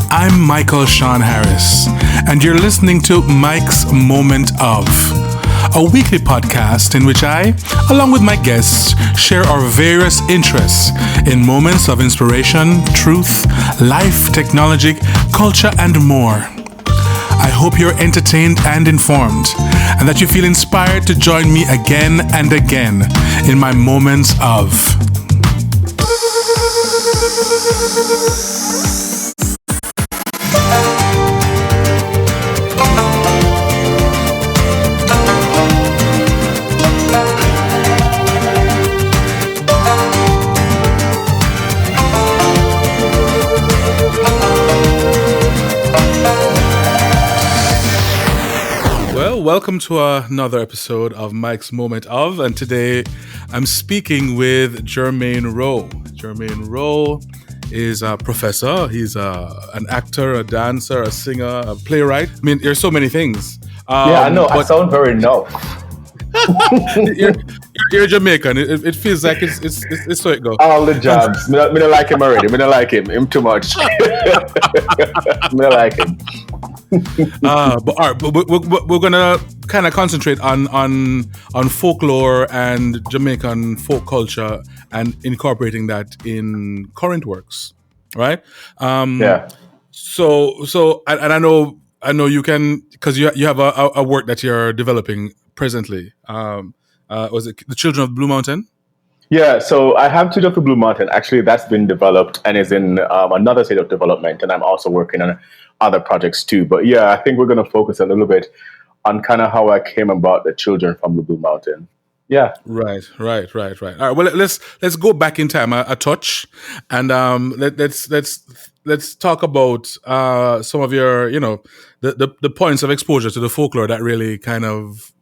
I'm Michael Sean Harris, and you're listening to Mike's Moment of, a weekly podcast in which I, along with my guests, share our various interests in moments of inspiration, truth, life, technology, culture, and more. I hope you're entertained and informed, and that you feel inspired to join me again and again in my moments of. Welcome to another episode of Mike's Moment of, and today I'm speaking with Jermaine Rowe. Jermaine Rowe is a professor. He's an actor, a dancer, a singer, a playwright. I mean, there's so many things. I know. I sound very enough. you're Jamaican. It feels like it's so it goes. All the jobs. Me don't like him already. Me don't like him. Him too much. Me don't like him. But all right, but we're gonna kind of concentrate on folklore and Jamaican folk culture and incorporating that in current works, right? Yeah. So I know you can, because you have a work that you're developing presently. Was it The Children of Blue Mountain? Yeah, so I have Children of Blue Mountain. Actually, that's been developed and is in another state of development, and I'm also working on other projects too. But yeah, I think we're going to focus a little bit on kind of how I came about the Children from the Blue Mountain. Yeah. Right. All right. Well, let's go back in time a touch, and let's talk about some of your, the points of exposure to the folklore that really kind of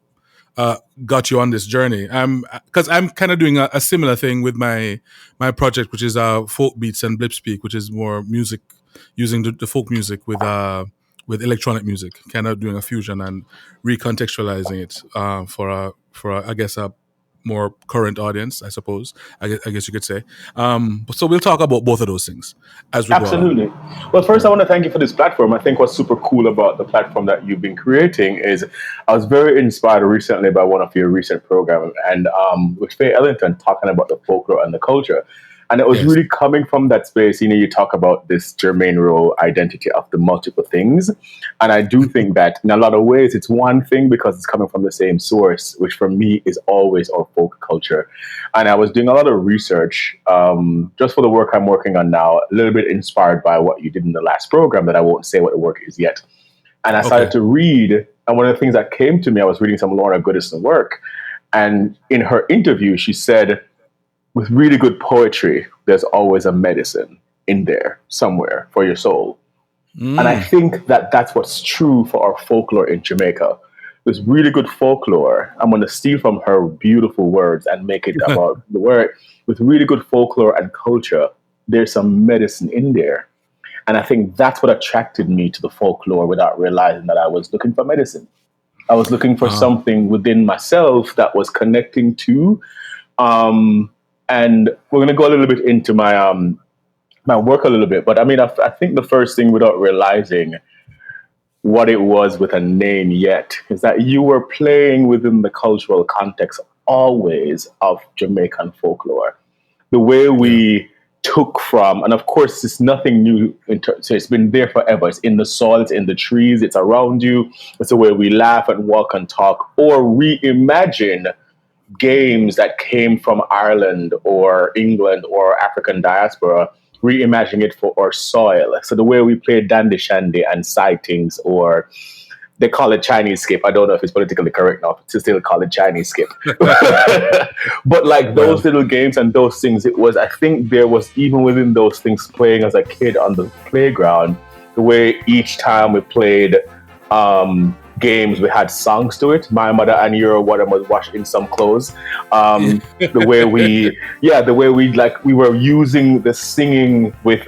got you on this journey. Because I'm kind of doing a similar thing with my project, which is Folk Beats and Blip Speak, which is more music, using the folk music with electronic music, kind of doing a fusion and recontextualizing it for I guess a more current audience, I suppose. I guess you could say. So we'll talk about both of those things as we go on. Absolutely. Well, first I want to thank you for this platform. I think what's super cool about the platform that you've been creating is I was very inspired recently by one of your recent programs, and with Faye Ellington talking about the folklore and the culture. And it was really coming from that space. You talk about this Jermaine Rowe identity of the multiple things. And I do think that in a lot of ways, it's one thing because it's coming from the same source, which for me is always our folk culture. And I was doing a lot of research just for the work I'm working on now, a little bit inspired by what you did in the last program, that I won't say what the work is yet. And I started to read. And one of the things that came to me, I was reading some Laura Goodison work. And in her interview, she said, with really good poetry, there's always a medicine in there somewhere for your soul. And I think that that's what's true for our folklore in Jamaica. There's really good folklore. I'm going to steal from her beautiful words and make it about the word. With really good folklore and culture, there's some medicine in there. And I think that's what attracted me to the folklore without realizing that I was looking for medicine. I was looking for something within myself that was connecting to, and we're going to go a little bit into my my work a little bit. But I mean, I think the first thing, without realizing what it was with a name yet, is that you were playing within the cultural context always of Jamaican folklore. The way we took from, and of course, it's nothing new. So it's been there forever. It's in the soil, it's in the trees, it's around you. It's the way we laugh and walk and talk, or reimagine games that came from Ireland or England or African diaspora, reimagining it for our soil. So the way we play dandy shandy and sightings, or they call it Chinese skip. I don't know if it's politically correct now to still call it Chinese skip. But like those little games and those things, I think there was, even within those things, playing as a kid on the playground, the way each time we played games, we had songs to it. My mother and your water was washed in some clothes. The way we were using the singing with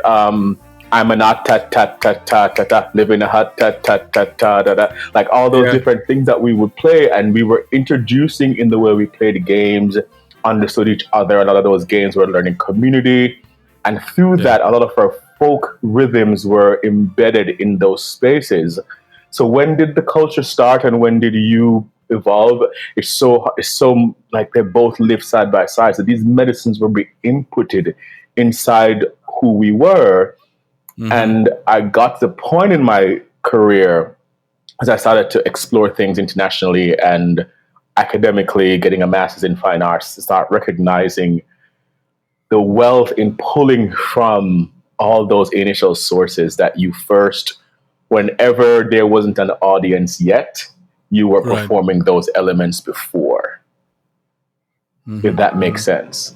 I'm an ta ta ta ta ta ta, live in a hut ta ta ta ta ta ta, like all those different things that we would play, and we were introducing in the way we played games, understood each other. A lot of those games were learning community, and through that, a lot of our folk rhythms were embedded in those spaces. So when did the culture start and when did you evolve? It's so like they both live side by side. So these medicines were being inputted inside who we were. And I got to the point in my career as I started to explore things internationally and academically, getting a master's in fine arts, to start recognizing the wealth in pulling from all those initial sources that you first, whenever there wasn't an audience yet, you were performing those elements before. If that makes sense.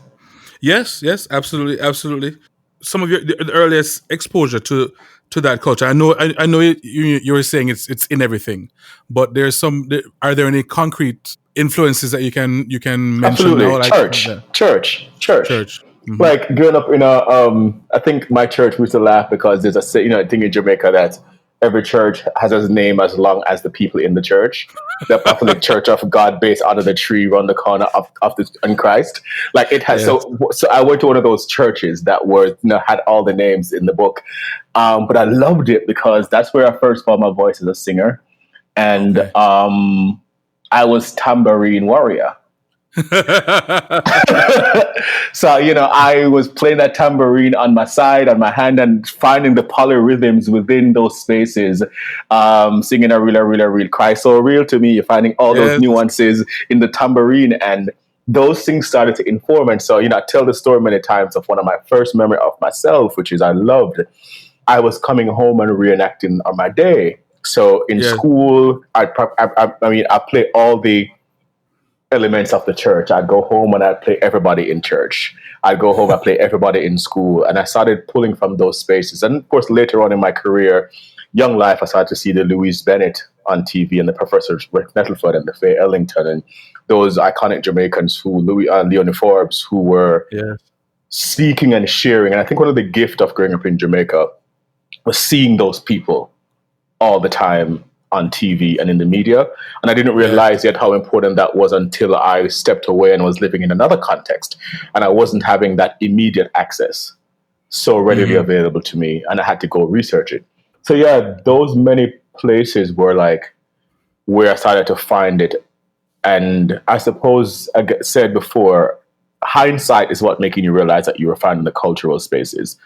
Yes, absolutely, absolutely. Some of the earliest exposure to that culture. I know you were saying it's in everything, but there's some. Are there any concrete influences that you can mention? Absolutely, now? Like church. Mm-hmm. Like growing up in I think my church, we used to laugh because there's a thing in Jamaica that every church has a name as long as the people in the church. The Catholic Church of God, based under the tree around the corner of in Christ. Like it has. Yes. So I went to one of those churches that were had all the names in the book, but I loved it because that's where I first found my voice as a singer, and I was tambourine warrior. So I was playing that tambourine on my side, on my hand, and finding the polyrhythms within those spaces, singing a real cry so real to me. You're finding all those nuances in the tambourine, and those things started to inform. And so I tell the story many times of one of my first memory of myself, which is I loved. I was coming home and reenacting on my day. So in school, I play all the elements of the church. I'd go home and I'd play everybody in church. I'd go home, I'd play everybody in school. And I started pulling from those spaces. And of course, later on in my career, young life, I started to see the Louise Bennett on TV and the Professors Rick Nettleford and the Faye Ellington and those iconic Jamaicans Leonie Forbes, who were speaking and sharing. And I think one of the gifts of growing up in Jamaica was seeing those people all the time on TV and in the media. And I didn't realize yet how important that was until I stepped away and was living in another context. And I wasn't having that immediate access so readily available to me. And I had to go research it. So those many places were like where I started to find it. And I suppose I said before, hindsight is what making you realize that you were finding the cultural spaces.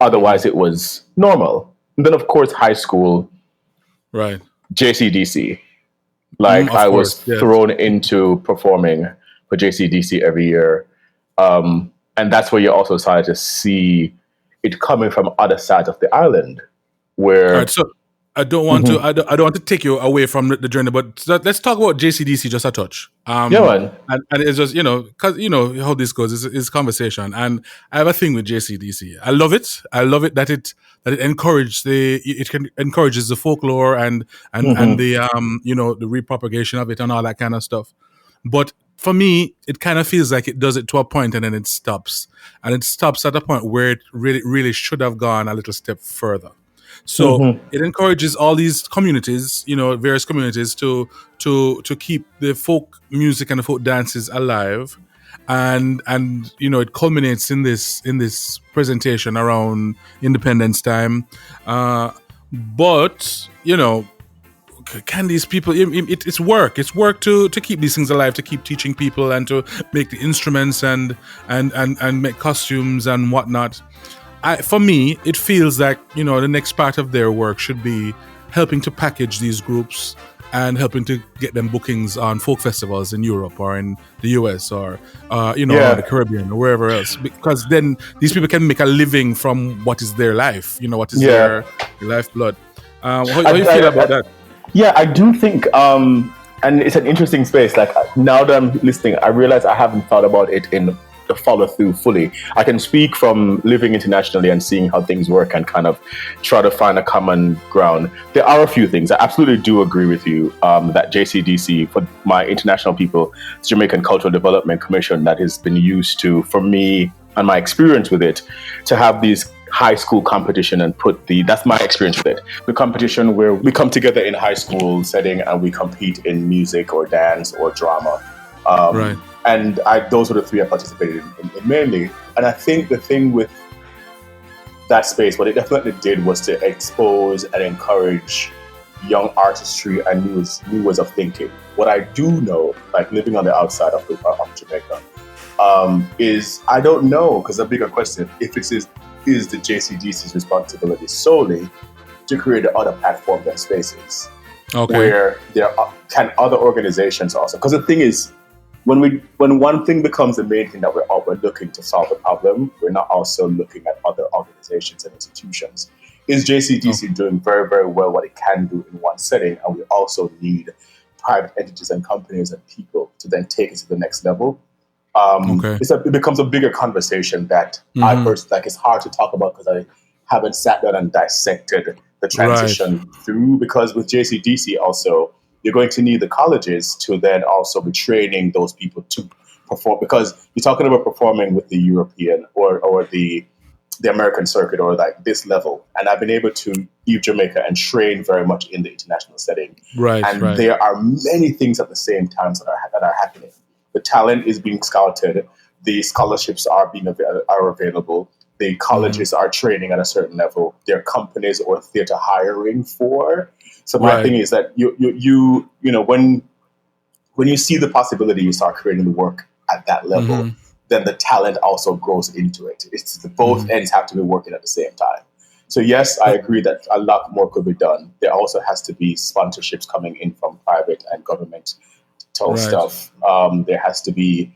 Otherwise it was normal. And then of course, high school, right. JCDC. I was thrown into performing for JCDC every year. And that's where you also started to see it coming from other sides of the island. Where all right, so I don't want to I don't want to take you away from the journey, but let's talk about JCDC just a touch. Man. And it's just, because how this goes is conversation. And I have a thing with JCDC. I love it. that it encourages the folklore and the the repropagation of it and all that kind of stuff. But for me, it kind of feels like it does it to a point and then it stops. And it stops at a point where it really, really should have gone a little step further. So it encourages all these communities, various communities to keep the folk music and the folk dances alive. And it culminates in this presentation around Independence Time. But can these people? It's work. It's work to keep these things alive, to keep teaching people and to make the instruments and make costumes and whatnot. For me, it feels like the next part of their work should be helping to package these groups and helping to get them bookings on folk festivals in Europe or in the US or the Caribbean or wherever else, because then these people can make a living from what is their life, what is their lifeblood. How do you feel about that? Yeah, I do think, and it's an interesting space. Like now that I'm listening, I realize I haven't thought about it in the follow through fully. I can speak from living internationally and seeing how things work and kind of try to find a common ground. There are a few things. I absolutely do agree with you that JCDC, for my international people, it's Jamaican Cultural Development Commission, that has been used to, for me and my experience with it, to have these high school competition and that's my experience with it. The competition where we come together in high school setting and we compete in music or dance or drama. Right. And those were the three I participated in mainly. And I think the thing with that space. What it definitely did was to expose and encourage young artistry and new ways of thinking. What I do know, like living on the outside of Jamaica, is I don't know, because the bigger question, if it is the JCDC's responsibility solely to create other platforms and spaces where can other organizations also, because the thing is, when one thing becomes the main thing that we're looking to solve the problem, we're not also looking at other organizations and institutions. Is JCDC doing very, very well what it can do in one setting? And we also need private entities and companies and people to then take it to the next level. It becomes a bigger conversation that I personally, like, it's hard to talk about because I haven't sat down and dissected the transition through, because with JCDC also, you're going to need the colleges to then also be training those people to perform, because you're talking about performing with the European or the American circuit or like this level. And I've been able to leave Jamaica and train very much in the international setting. And there are many things at the same time that are happening. The talent is being scouted. The scholarships are available. The colleges are training at a certain level. There are companies or theater hiring for. So my thing is that you know when you see the possibility, you start creating the work at that level. Then the talent also grows into it. It's both ends have to be working at the same time. So yes, I agree that a lot more could be done. There also has to be sponsorships coming in from private and government stuff. There has to be.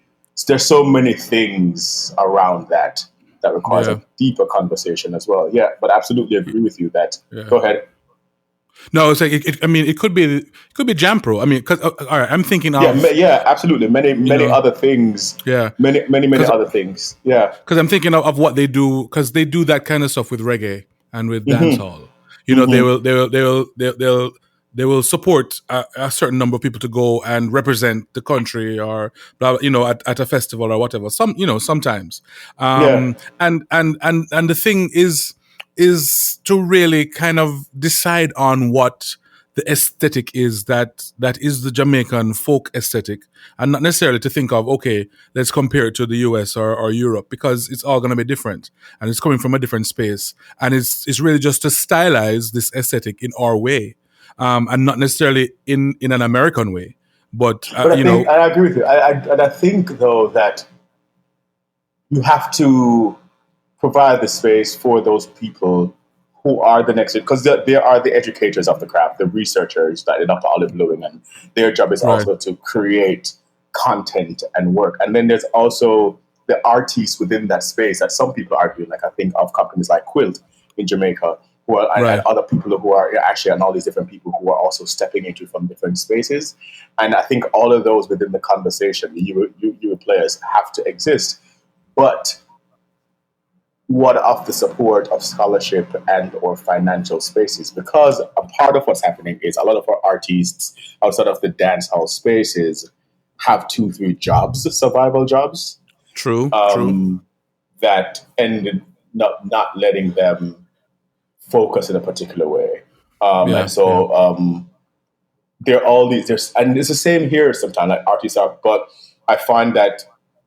There's so many things around that requires a deeper conversation as well. Yeah, but absolutely agree with you that. Go ahead. No, it's like it could be Jampro. I mean, because all right, I'm thinking of absolutely many other things. Many other things. Yeah, because I'm thinking of what they do, because they do that kind of stuff with reggae and with dancehall. You know, they will support a certain number of people to go and represent the country, or at a festival or whatever. Sometimes. And the thing is to really kind of decide on what the aesthetic is that is the Jamaican folk aesthetic, and not necessarily to think of, okay, let's compare it to the US or Europe, because it's all going to be different and it's coming from a different space, and it's really just to stylize this aesthetic in our way, and not necessarily in an American way. But I agree with you. I think though that you have to provide the space for those people who are the next, because they are the educators of the craft, the researchers that end up olive blowing, and their job is also to create content and work. And then there's also the artists within that space that some people are doing, like I think of companies like Quilt in Jamaica, who are, and other people who are actually, and all these different people who are also stepping into from different spaces. And I think all of those within the conversation, you players have to exist. But what of the support of scholarship and or financial spaces? Because a part of what's happening is a lot of our artists outside of the dance hall spaces have 2-3 jobs, survival jobs. True. That ended not letting them focus in a particular way. And so there are all these, and it's the same here sometimes, like artists are, but I find that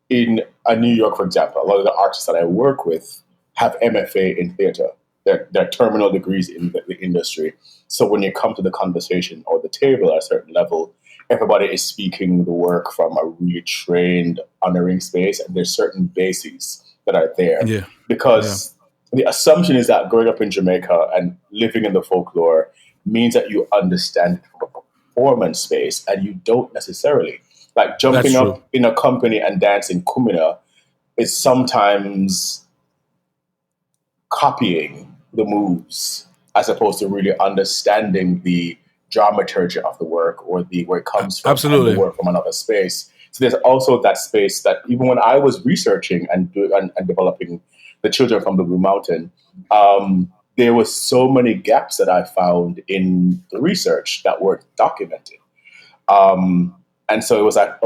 in New York, for example, a lot of the artists that I work with have MFA in theater. They're terminal degrees in the industry. So when you come to the conversation or the table at a certain level, everybody is speaking the work from a really trained, honoring space, and there's certain bases that are there. Yeah. Because the assumption is that growing up in Jamaica and living in the folklore means that you understand it from a performance space, and you don't necessarily. Like jumping up in a company and dancing kumina is sometimes copying the moves as opposed to really understanding the dramaturgy of the work or where it comes from. Absolutely. And the work from another space. So there's also that space that even when I was researching and developing the Children from the Blue Mountain, there was so many gaps that I found in the research that weren't documented. And so it was like,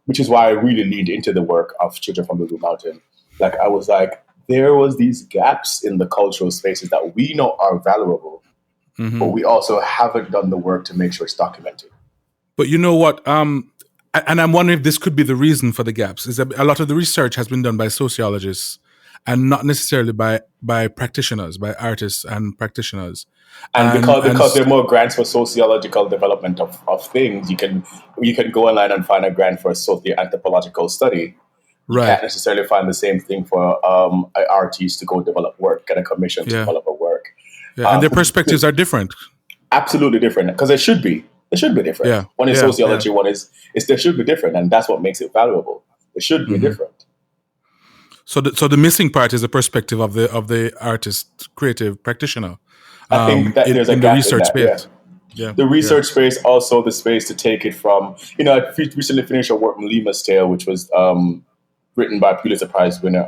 which is why I really leaned into the work of Children from the Blue Mountain. Like I was like, there was these gaps in the cultural spaces that we know are valuable, but we also haven't done the work to make sure it's documented. But you know what? And I'm wondering if this could be the reason for the gaps. Is that a lot of the research has been done by sociologists and not necessarily by practitioners, by artists and practitioners. And And because there are more grants for sociological development of things, you can go online and find a grant for a socio-anthropological study. You can't necessarily find the same thing for artists to go develop work, get a commission to develop a work. Yeah, and their perspectives are different. Absolutely different, because it should be. It should be different. Yeah. One is sociology, one is there should be different, and that's what makes it valuable. It should be different. So the missing part is the perspective of the artist, creative practitioner. I think that there's a in gap the research in that, space. Yeah. The research space, also the space to take it from. I recently finished a work, Malima's Tale, which was written by Pulitzer Prize winner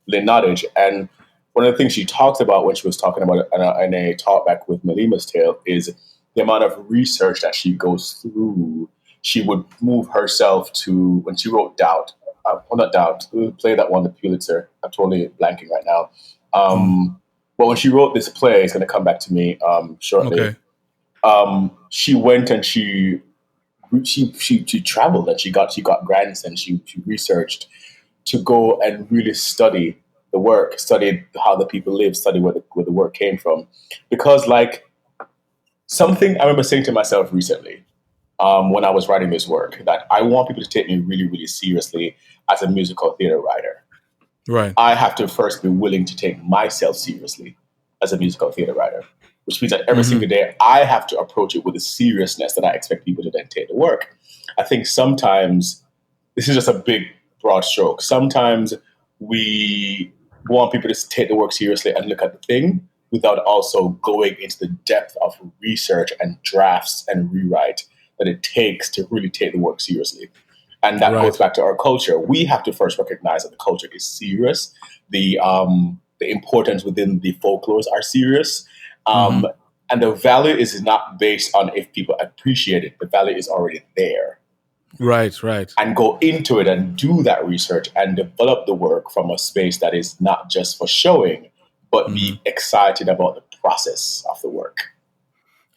Lynn Nottage, and one of the things she talked about when she was talking about it in a talk back with Malima's Tale is the amount of research that she goes through. She would move herself to, when she wrote Doubt, not Doubt, play that won the Pulitzer. I'm totally blanking right now. But when she wrote this play, it's going to come back to me shortly. Okay. She went and she traveled, and she got grants, and she researched to go and really study the work, study how the people live, study where the work came from. Because something I remember saying to myself recently when I was writing this work, that I want people to take me really, really seriously as a musical theater writer. Right. I have to first be willing to take myself seriously as a musical theater writer, which means that every single day I have to approach it with the seriousness that I expect people to then take the work. I think sometimes, this is just a big, broad stroke, sometimes we want people to take the work seriously and look at the thing without also going into the depth of research and drafts and rewrite that it takes to really take the work seriously. And that goes back to our culture. We have to first recognize that the culture is serious. The importance within the folklores are serious. And the value is not based on if people appreciate it. The value is already there. Right. And go into it and do that research and develop the work from a space that is not just for showing, but be excited about the process of the work.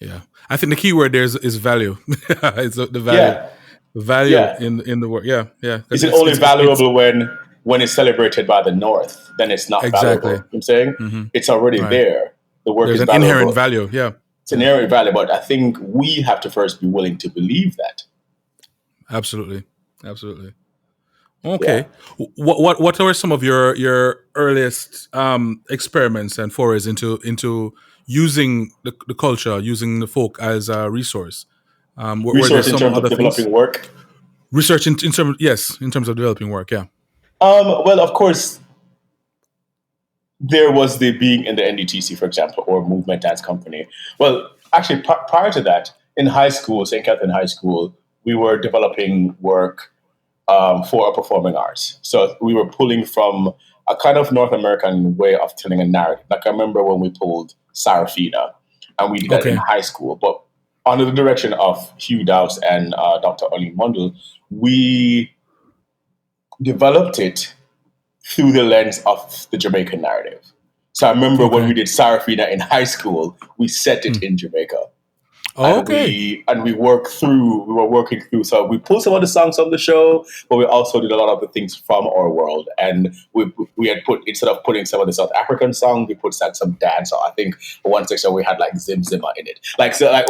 Yeah. I think the key word there is value. It's the value. Yeah. Value in the work. Yeah. Is it only valuable when it's celebrated by the North? Then it's not valuable. You know what I'm saying? It's already there. The work is valuable. Inherent value. Yeah. It's an inherent value, but I think we have to first be willing to believe that. Absolutely. Okay. Yeah. What are some of your earliest experiments and forays into using the culture, using the folk as a resource? Resource in terms of developing work? Research in terms of developing work, yeah. Well, of course, there was the being in the NDTC, for example, or Movement Dance Company. Well, actually, prior to that, in high school, St. Catherine High School, we were developing work for our performing arts. So we were pulling from a kind of North American way of telling a narrative. Like I remember when we pulled Sarafina, and we did that in high school. But under the direction of Hugh Dowse and Dr. Ollie Mundell, we developed it through the lens of the Jamaican narrative. So I remember when we did Sarafina in high school, we set it in Jamaica. And we were working through. So we pulled some of the songs from the show, but we also did a lot of the things from our world. And we had put, instead of putting some of the South African songs, we put some dance. So I think one section we had like Zim Zimmer in it,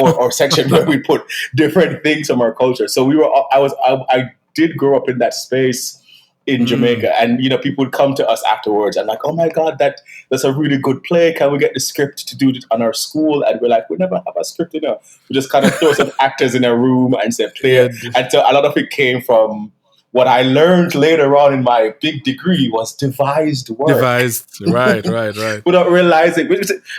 or section where we put different things from our culture. So I did grow up in that space in Jamaica, and people would come to us afterwards and like, oh my God, that's a really good play. Can we get the script to do it on our school? And we're like, we never have a script, We just kind of throw some actors in a room and say play it. And so a lot of it came from what I learned later on in my big degree was devised work. Right. Without realizing,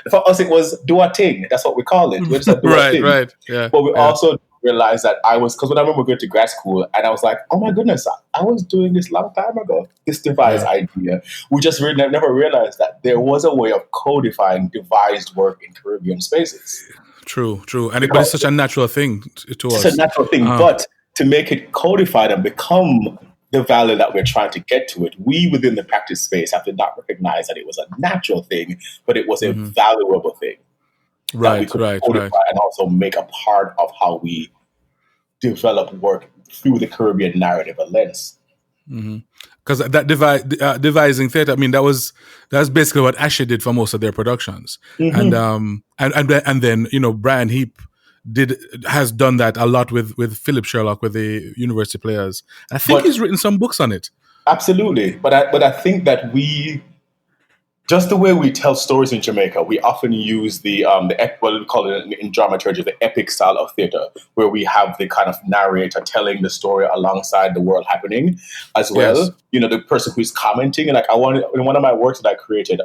for us it was do a thing. That's what we call it. We just do a thing. Right. Yeah. But we also realized that because when I remember going to grad school and I was like, oh my goodness, I was doing this long time ago, this devised idea. We just never realized that there was a way of codifying devised work in Caribbean spaces. True. But it's such a natural thing to us. It's a natural thing, but to make it codified and become the value that we're trying to get to it, we within the practice space have to not recognize that it was a natural thing, but it was a valuable thing. That we could codify and also make a part of how we develop work through the Caribbean narrative and lens. Because that devising theater, I mean, that's basically what Asher did for most of their productions, and then Brian Heap has done that a lot with Philip Sherlock with the University Players. I think he's written some books on it. Absolutely, but I think that just the way we tell stories in Jamaica, we often use what we call it in dramaturgy, the epic style of theater, where we have the kind of narrator telling the story alongside the world happening as well. Yes. The person who's commenting. And in one of my works that I created,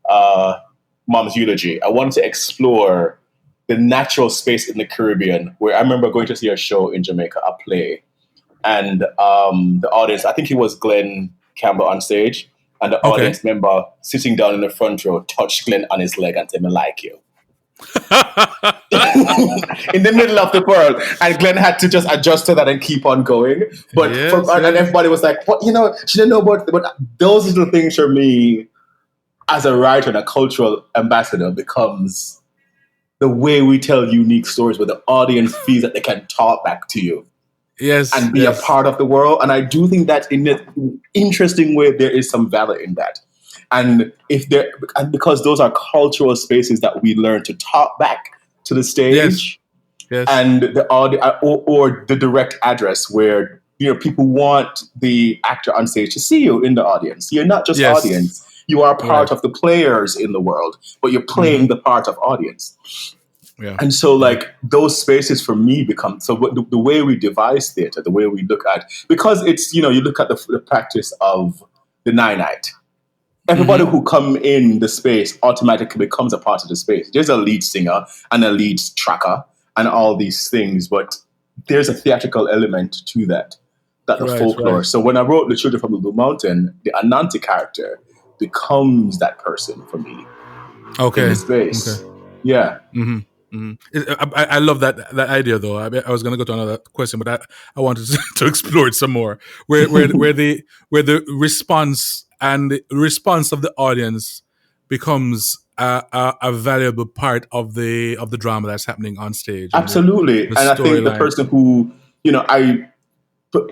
Mom's Eulogy, I wanted to explore the natural space in the Caribbean, where I remember going to see a show in Jamaica, a play, and the audience, I think it was Glenn Campbell on stage. And the audience member sitting down in the front row touched Glenn on his leg and said, "I like you." In the middle of the world. And Glenn had to just adjust to that and keep on going. But and everybody was like, "What? She didn't know about." But those little things for me, as a writer and a cultural ambassador, becomes the way we tell unique stories where the audience feels that they can talk back to you. Yes, and be a part of the world. And I do think that in an interesting way, there is some value in that. And because those are cultural spaces that we learn to talk back to the stage, and the audio or the direct address where people want the actor on stage to see you in the audience. You're not just audience; you are part of the players in the world, but you're playing the part of audience. Yeah. And so, those spaces for me become the way we devise theater, the way we look at, because it's you look at the practice of the 9-night. Everybody who come in the space automatically becomes a part of the space. There's a lead singer and a lead tracker and all these things, but there's a theatrical element to that the folklore. Right. So when I wrote The Children from the Blue Mountain, the Ananti character becomes that person for me. In the space. Okay. Yeah. Mm-hmm. I love that idea, though. I was going to go to another question, but I wanted to explore it some more. Where the response and the response of the audience becomes a valuable part of the drama that's happening on stage. Absolutely, and I think the person who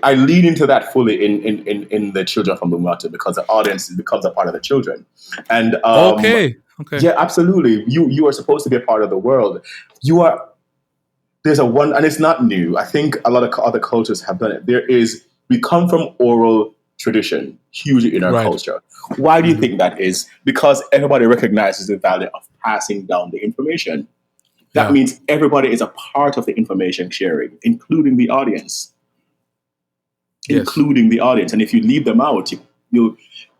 I lean into that fully in the Children from the Mountain, because the audience becomes a part of the children, and Okay. Yeah, absolutely. You are supposed to be a part of the world. There's and it's not new. I think a lot of other cultures have done it. We come from oral tradition, hugely in our culture. Why do you think that is? Because everybody recognizes the value of passing down the information. That means everybody is a part of the information sharing, including the audience. Including the audience. And if you leave them out, you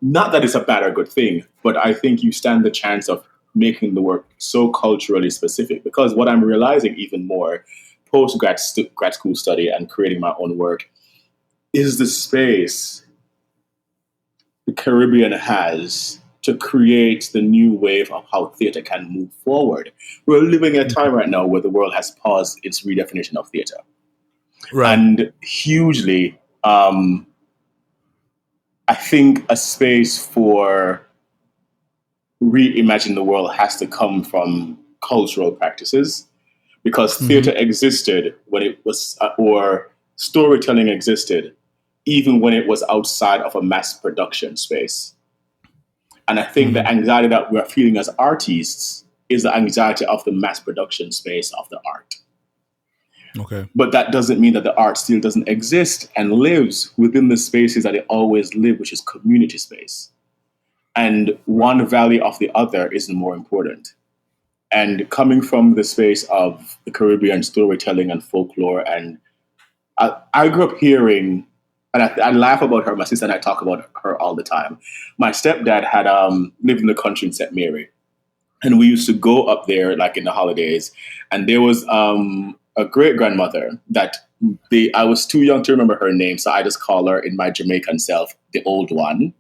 not that it's a bad or good thing, but I think you stand the chance of making the work so culturally specific. Because what I'm realizing even more post-grad school study and creating my own work is the space the Caribbean has to create the new wave of how theater can move forward. We're living in a time right now where the world has paused its redefinition of theater. Right. And hugely, I think a space for reimagining the world has to come from cultural practices, because theater existed when it was, or storytelling existed, even when it was outside of a mass production space. And I think the anxiety that we're feeling as artists is the anxiety of the mass production space of the art. Okay. But that doesn't mean that the art still doesn't exist and lives within the spaces that it always lived, which is community space. And one value of the other isn't more important. And coming from the space of the Caribbean storytelling and folklore, and I grew up hearing, and I laugh about her, my sister and I talk about her all the time. My stepdad had lived in the country in St. Mary. And we used to go up there like in the holidays. And there was a great-grandmother that I was too young to remember her name, so I just call her in my Jamaican self, the old one.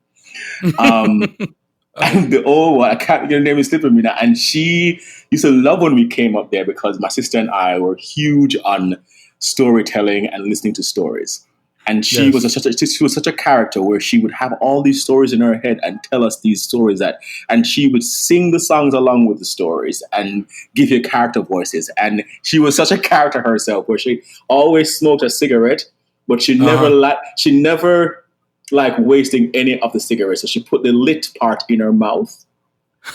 And the old one, I can't get her name is slipping me now. And she used to love when we came up there, because my sister and I were huge on storytelling and listening to stories. And she was such a character where she would have all these stories in her head and tell us these stories and she would sing the songs along with the stories and give you character voices. And she was such a character herself, where she always smoked a cigarette but she never like wasting any of the cigarettes. So she put the lit part in her mouth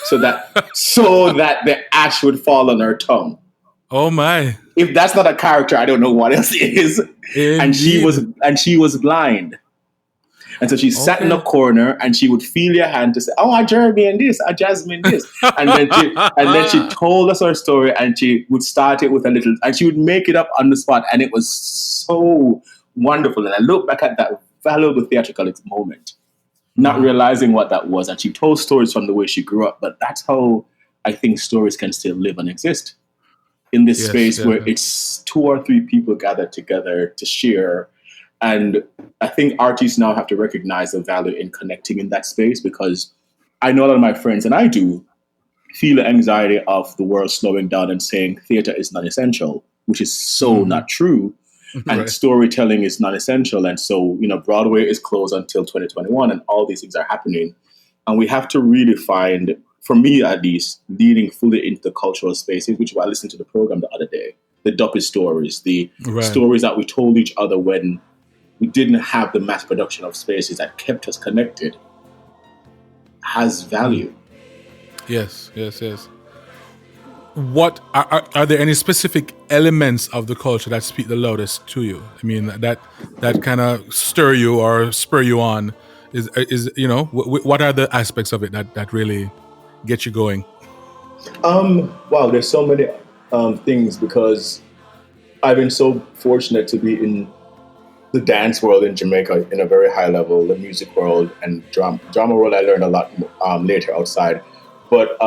so that the ash would fall on her tongue. Oh my! If that's not a character, I don't know what else is. Indeed. And she was blind. And so she sat in a corner and she would feel your hand to say, "Oh, I Jermaine this, I Jasmine this." And then she told us her story and she would start it with a little, and she would make it up on the spot. And it was so wonderful. And I look back at that valuable theatrical moment, not realizing what that was. And she told stories from the way she grew up. But that's how I think stories can still live and exist in this space where it's 2 or 3 people gathered together to share. And I think artists now have to recognize the value in connecting in that space, because I know a lot of my friends, and I do, feel the anxiety of the world slowing down and saying theater is non-essential, which is so not true. And storytelling is non-essential. And so, Broadway is closed until 2021 and all these things are happening. And we have to really find, for me at least, leading fully into the cultural spaces, which I listened to the program the other day, the Duppy stories, the stories that we told each other when we didn't have the mass production of spaces that kept us connected, has value. Yes. What are there any specific elements of the culture that speak the loudest to you? I mean, that kind of stir you or spur you on? Is what are the aspects of it that really get you going? Wow, there's so many things, because I've been so fortunate to be in the dance world in Jamaica in a very high level, the music world and drama world. I learned a lot later outside. But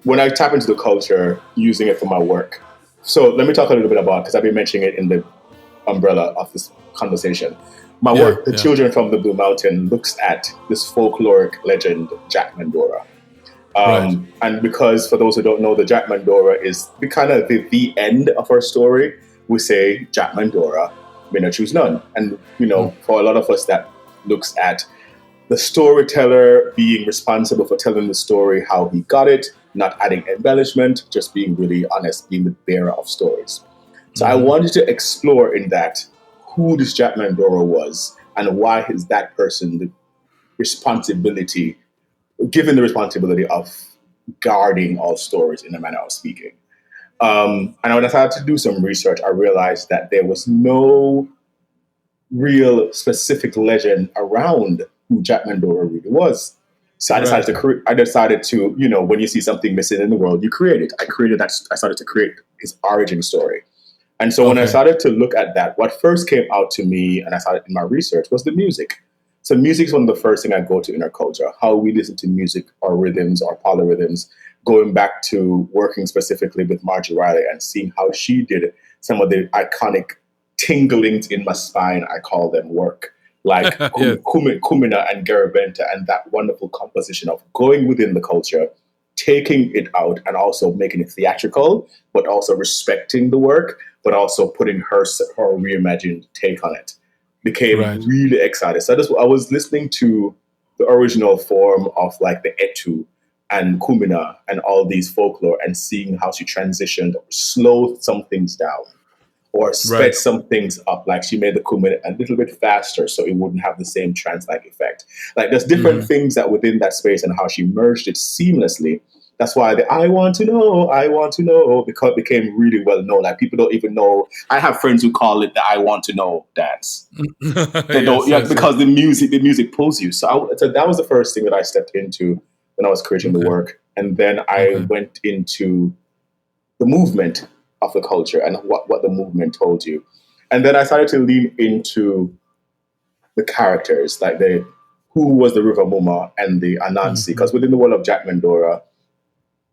when I tap into the culture, using it for my work. So let me talk a little bit about, because I've been mentioning it in the umbrella of this conversation. My work, The Children from the Blue Mountain, looks at this folkloric legend, Jack Mandora. And because, for those who don't know, the Jack Mandora is the end of our story. We say Jack Mandora, may not choose none. And, for a lot of us, that looks at the storyteller being responsible for telling the story how he got it, not adding embellishment, just being really honest, being the bearer of stories. So I wanted to explore in that who this Jack Mandora was and why is that person given the responsibility of guarding all stories in a manner of speaking. And when I started to do some research, I realized that there was no real specific legend around who Jack Mandora really was. So I decided to, when you see something missing in the world, you create it. I started to create his origin story. And so when I started to look at that, what first came out to me, and I started in my research, was the music. So music is one of the first things I go to in our culture, how we listen to music, or rhythms, or polyrhythms, going back to working specifically with Margie Riley and seeing how she did some of the iconic tinglings in my spine, I call them, work, like Kumina and Garabenta, and that wonderful composition of going within the culture, taking it out and also making it theatrical, but also respecting the work, but also putting her reimagined take on it. Became really excited. So I was listening to the original form of like the Etu and Kumina and all these folklore, and seeing how she transitioned, slowed some things down, or sped some things up. Like she made the Kumina a little bit faster so it wouldn't have the same trance-like effect. Like there's different things that within that space and how she merged it seamlessly. That's why the I want to know, because it became really well known. Like people don't even know. I have friends who call it the I want to know dance. They don't, because the music pulls you. So that was the first thing that I stepped into when I was creating the work. And then I went into the movement of the culture and what the movement told you. And then I started to lean into the characters, like who was the River Muma and the Anansi. Because within the world of Jack Mandora,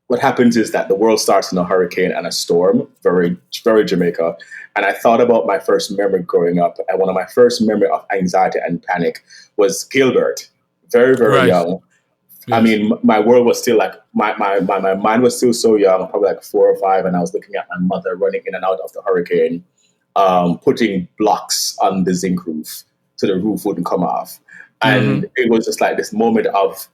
what happens is that the world starts in a hurricane and a storm, very, very Jamaica. And I thought about my first memory growing up. And one of my first memory of anxiety and panic was Gilbert, very, very young. Yes. I mean, my world was still like, my mind was still so young, probably like 4 or 5. And I was looking at my mother running in and out of the hurricane, putting blocks on the zinc roof so the roof wouldn't come off. And it was just like this moment of,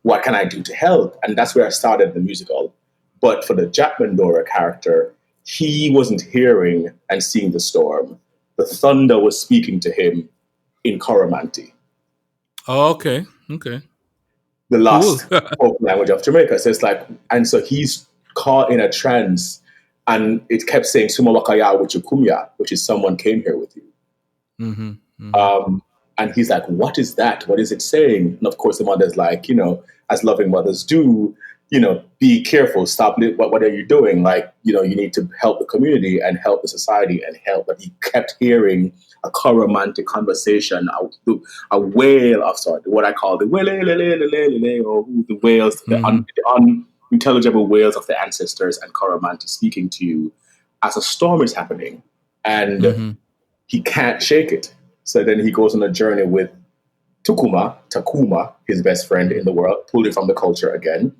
what can I do to help? And that's where I started the musical. But for the Jack Mandora character, he wasn't hearing and seeing the storm. the thunder was speaking to him in Coromantee. Oh, okay. Okay. The Cool. lost folk language of Jamaica. So it's like, and so he's caught in a trance, and it kept saying Sumawakaya Wichukumya, which is someone came here with you. Mm-hmm. Mm-hmm. And he's like, what is that? What is it saying? And of course, the mother's like, as loving mothers do, be careful, stop, what are you doing? Like, you need to help the community and help the society and help. But he kept hearing a Coromantee conversation, a wail of what I call the wail, or the wails, the unintelligible wails of the ancestors and Coromantee speaking to you as a storm is happening. And he can't shake it. So then he goes on a journey with Takuma, his best friend in the world, pulled him from the culture again,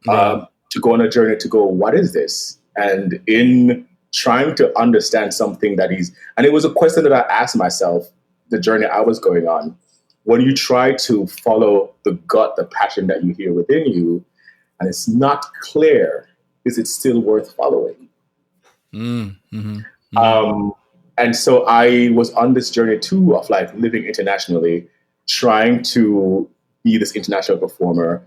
to go on a journey to go, what is this? And in trying to understand something and it was a question that I asked myself, the journey I was going on. When you try to follow the gut, the passion that you hear within you, and it's not clear, is it still worth following? And so I was on this journey too of like living internationally, trying to be this international performer.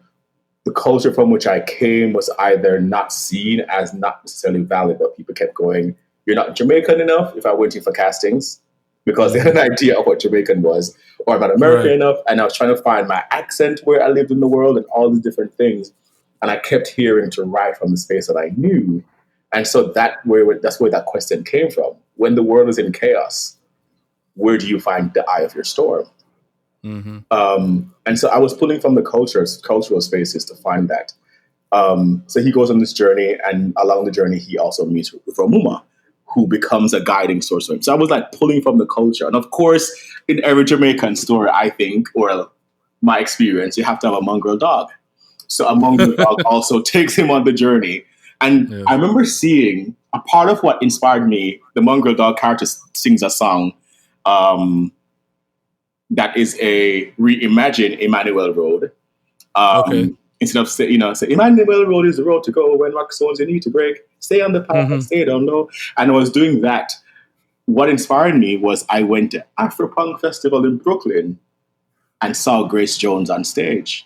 The culture from which I came was either not seen as not necessarily valid, but people kept going, you're not Jamaican enough if I went in for castings, because they had an idea of what Jamaican was, or I'm not American enough. And I was trying to find my accent where I lived in the world and all these different things. And I kept hearing to write from the space that I knew. And so that's where that question came from. When the world is in chaos, where do you find the eye of your storm? And so I was pulling from the cultural spaces to find that. So he goes on this journey, and along the journey, he also meets with Romuma, who becomes a guiding source for him. So I was like pulling from the culture. And of course, in every Jamaican story, I think, or my experience, you have to have a mongrel dog. So a mongrel dog also takes him on the journey. And I remember seeing a part of what inspired me. The mongrel dog character sings a song that is a reimagine Emmanuel Road. Instead of say Emmanuel Road is the road to go when rock stones you need to break. Stay on the path and stay down low. And I was doing that. What inspired me was I went to Afropunk Festival in Brooklyn and saw Grace Jones on stage.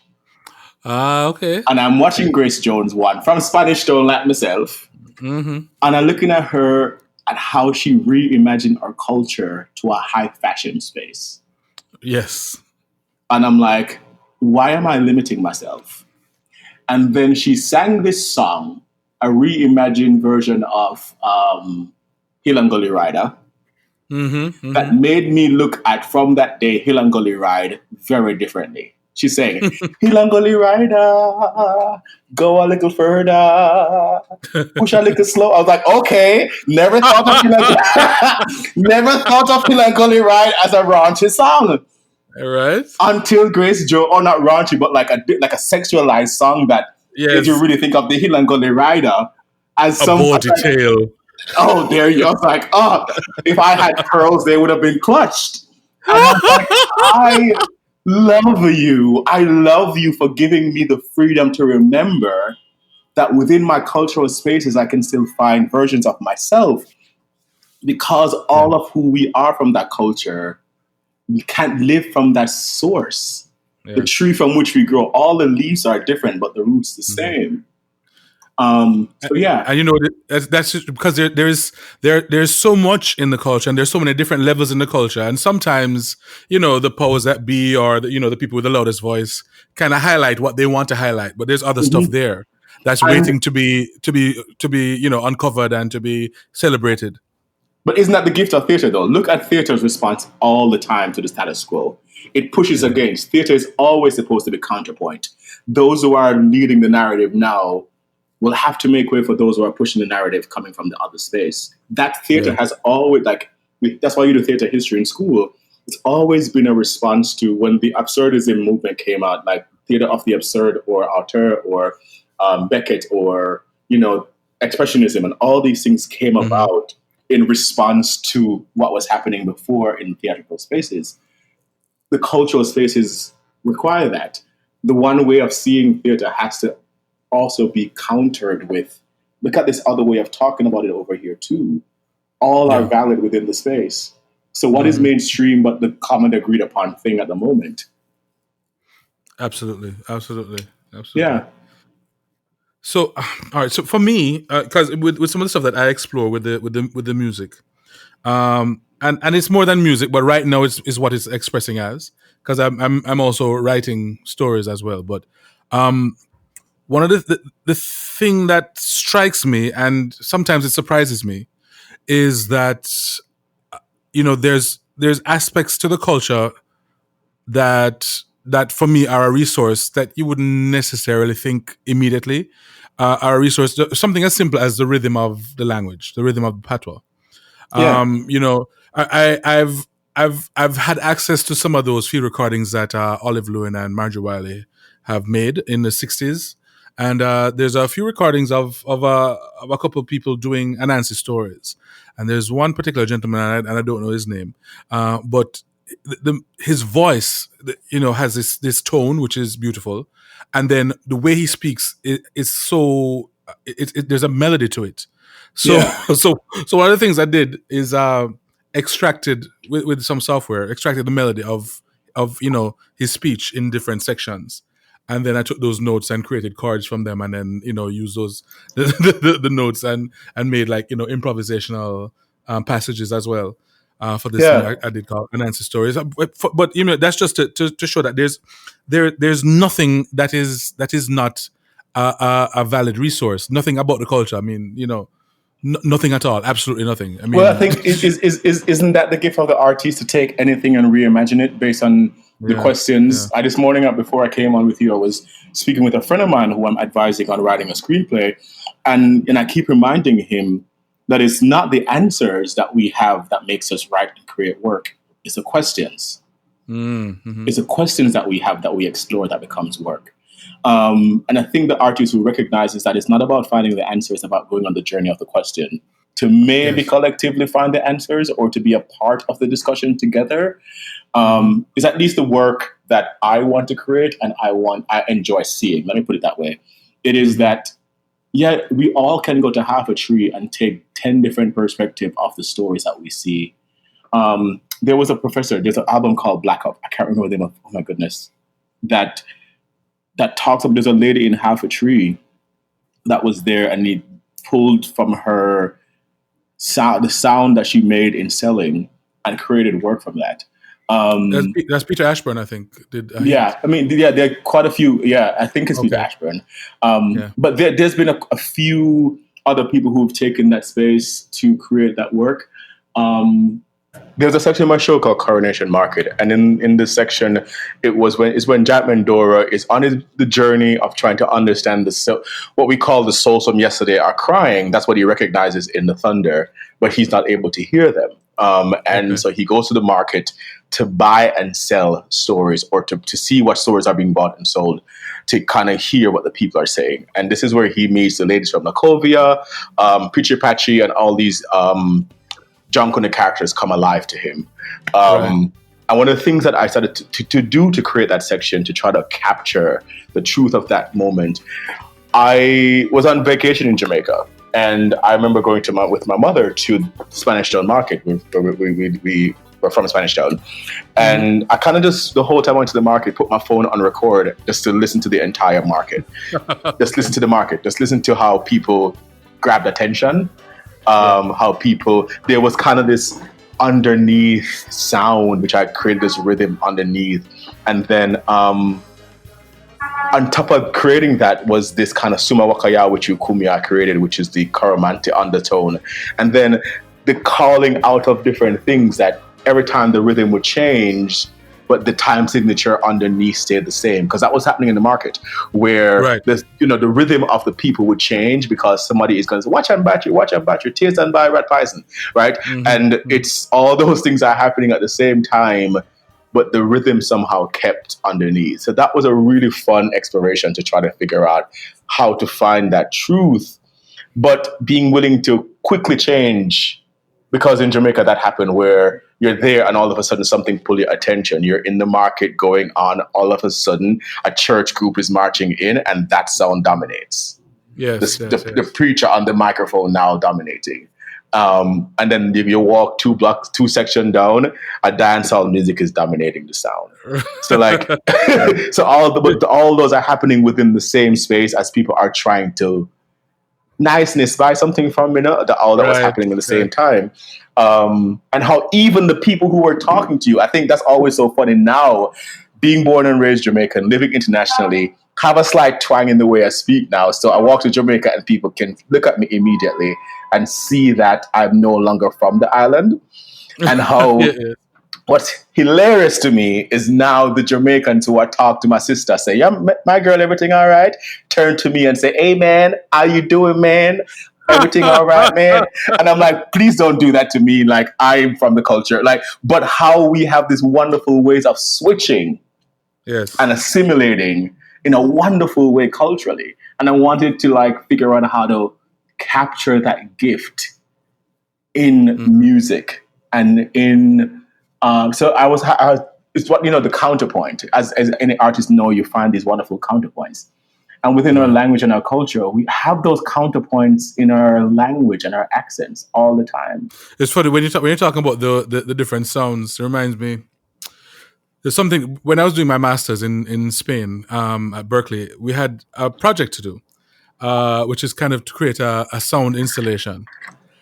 Okay. And I'm watching Grace Jones, one from Spanish Town like myself. And I'm looking at her and how she reimagined our culture to a high fashion space. Yes. And I'm like, why am I limiting myself? And then she sang this song, a reimagined version of Hilanguli Rider, that made me look at, from that day, Hilanguli Ride very differently. She's saying, Hilanguli Rider, go a little further, push a little slow. I was like, okay, never thought of Hilanguli Ride as a raunchy song. Right. Until Grace Joe, or not raunchy, but like a sexualized song that made you really think of the Hilanguli Rider as a bawdy tale. Oh, there you go. I was like, if I had curls, they would have been clutched. And I was like, I love you. I love you for giving me the freedom to remember that within my cultural spaces, I can still find versions of myself, because all of who we are from that culture, we can't live from that source. Yeah. The tree from which we grow, all the leaves are different, but the root's the same. So yeah, and that's just because there's so much in the culture, and there's so many different levels in the culture, and sometimes the powers that be, or the people with the loudest voice kind of highlight what they want to highlight, but there's other stuff there that's waiting to be uncovered and to be celebrated. But isn't that the gift of theater, though? Look at theater's response all the time to the status quo. It pushes against. Theater is always supposed to be counterpoint. Those who are leading the narrative now will have to make way for those who are pushing the narrative coming from the other space. That theater has always, that's why you do theater history in school. It's always been a response to when the absurdism movement came out, like theater of the absurd, or auteur, or Beckett, or, expressionism, and all these things came about in response to what was happening before in theatrical spaces. The cultural spaces require that. The one way of seeing theater has to also be countered with, look at this other way of talking about it over here too. All are valid within the space. So what is mainstream but the common agreed upon thing at the moment? Absolutely. Yeah. So, all right. So for me, because with some of the stuff that I explore with the music, and it's more than music, but right now is what it's expressing as. Because I'm also writing stories as well. But one of the thing that strikes me, and sometimes it surprises me, is that there's aspects to the culture that for me are a resource that you wouldn't necessarily think immediately are a resource. Something as simple as the rhythm of the language, the rhythm of the patois. Yeah. I've had access to some of those field recordings that Olive Lewin and Marjorie Wiley have made in the '60s, and there's a few recordings of a couple of people doing Anansi stories, and there's one particular gentleman, and I don't know his name, but his voice, has this tone which is beautiful, and then the way he speaks is so there's a melody to it. So, Yeah. so one of the things I did is extracted with some software, extracted the melody of his speech in different sections, and then I took those notes and created chords from them, and then used those the notes and made like improvisational passages as well for this thing Yeah. I did called Anansi Stories. But that's just to show that there's nothing that is not a valid resource. Nothing about the culture. I mean, nothing at all. Absolutely nothing. I mean, Well, I think isn't that the gift of the artist to take anything and reimagine it based on the questions? Yeah. This morning, before I came on with you, I was speaking with a friend of mine who I'm advising on writing a screenplay, and I keep reminding him that it's not the answers that we have that makes us write and create work. It's the questions. Mm-hmm. It's the questions that we have that we explore that becomes work. And I think the artist who recognizes that it's not about finding the answer, it's about going on the journey of the question to maybe collectively find the answers or to be a part of the discussion together is at least the work that I want to create and I enjoy seeing. Let me put it that way. It is that, we all can go to half a tree and take 10 different perspectives of the stories that we see. There was a professor, there's an album called Black Up. I can't remember the name of, oh my goodness, that talks about, there's a lady in Half a Tree that was there and he pulled from her sound, the sound that she made in selling and created work from that. That's Peter Ashburn, I think. There are quite a few. Yeah, I think it's Peter Ashburn. But there's been a few other people who've taken that space to create that work. There's a section of my show called Coronation Market, and in this section, when Jack Mandora is on the journey of trying to understand what we call the souls from yesterday are crying. That's what he recognizes in the thunder, but he's not able to hear them. So he goes to the market to buy and sell stories, or to see what stories are being bought and sold, to kind of hear what the people are saying. And this is where he meets the ladies from Nakovia, Preacher Patchy, and all these John Connor characters come alive to him. And one of the things that I started to do to create that section, to try to capture the truth of that moment, I was on vacation in Jamaica. And I remember going with my mother to Spanish Town Market. We were from Spanish Town. And I kind of just, the whole time I went to the market, put my phone on record just to listen to the entire market. Just listen to the market. Just listen to how people grabbed attention. How people, there was kind of this underneath sound, which I created this rhythm underneath. And then on top of creating that was this kind of Suma Wakaya, which Kumia created, which is the Karamanti undertone. And then the calling out of different things that every time the rhythm would change, but the time signature underneath stayed the same. Because that was happening in the market, where the rhythm of the people would change because somebody is going to say, watch and battery, tears and by rat poison, right? And it's all those things are happening at the same time, but the rhythm somehow kept underneath. So that was a really fun exploration to try to figure out how to find that truth, but being willing to quickly change. Because in Jamaica, that happened where you're there and all of a sudden something pull your attention. You're in the market going on. All of a sudden, a church group is marching in and that sound dominates. The preacher on the microphone now dominating. And then if you walk 2 blocks, 2 sections down, a dancehall music is dominating the sound. So like, so all those are happening within the same space as people are trying to niceness buy something from all that was happening at the same time. And how even the people who were talking to you, I think that's always so funny now, being born and raised Jamaican, living internationally, have a slight twang in the way I speak now. So I walk to Jamaica and people can look at me immediately and see that I'm no longer from the island. And how what's hilarious to me is now the Jamaicans who I talk to my sister say, yeah, my girl, everything all right? Turn to me and say, hey, man, how you doing, man? Everything all right, man? And I'm like, please don't do that to me. Like, I'm from the culture. Like, but how we have these wonderful ways of switching and assimilating in a wonderful way culturally. And I wanted to like figure out how to capture that gift in music and in so I was it's what the counterpoint, as any artist know, you find these wonderful counterpoints, and within our language and our culture we have those counterpoints in our language and our accents all the time. It's funny when you're talking about the different sounds. It reminds me, there's something when I was doing my master's in Spain at Berkeley, we had a project to do, which is kind of to create a sound installation.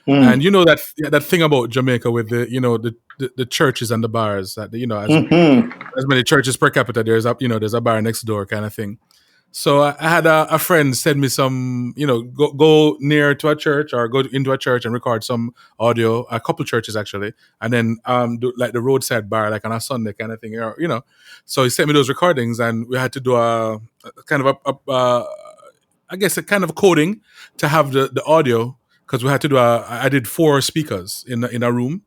And that thing about Jamaica with the churches and the bars, that as many churches per capita, there's a bar next door kind of thing. So I had a friend send me some, go near to a church or go into a church and record some audio, a couple churches actually, and then do like the roadside bar like on a Sunday kind of thing, So he sent me those recordings, and we had to do a kind of I guess a kind of coding to have the audio, because we had to do I did 4 speakers in a room,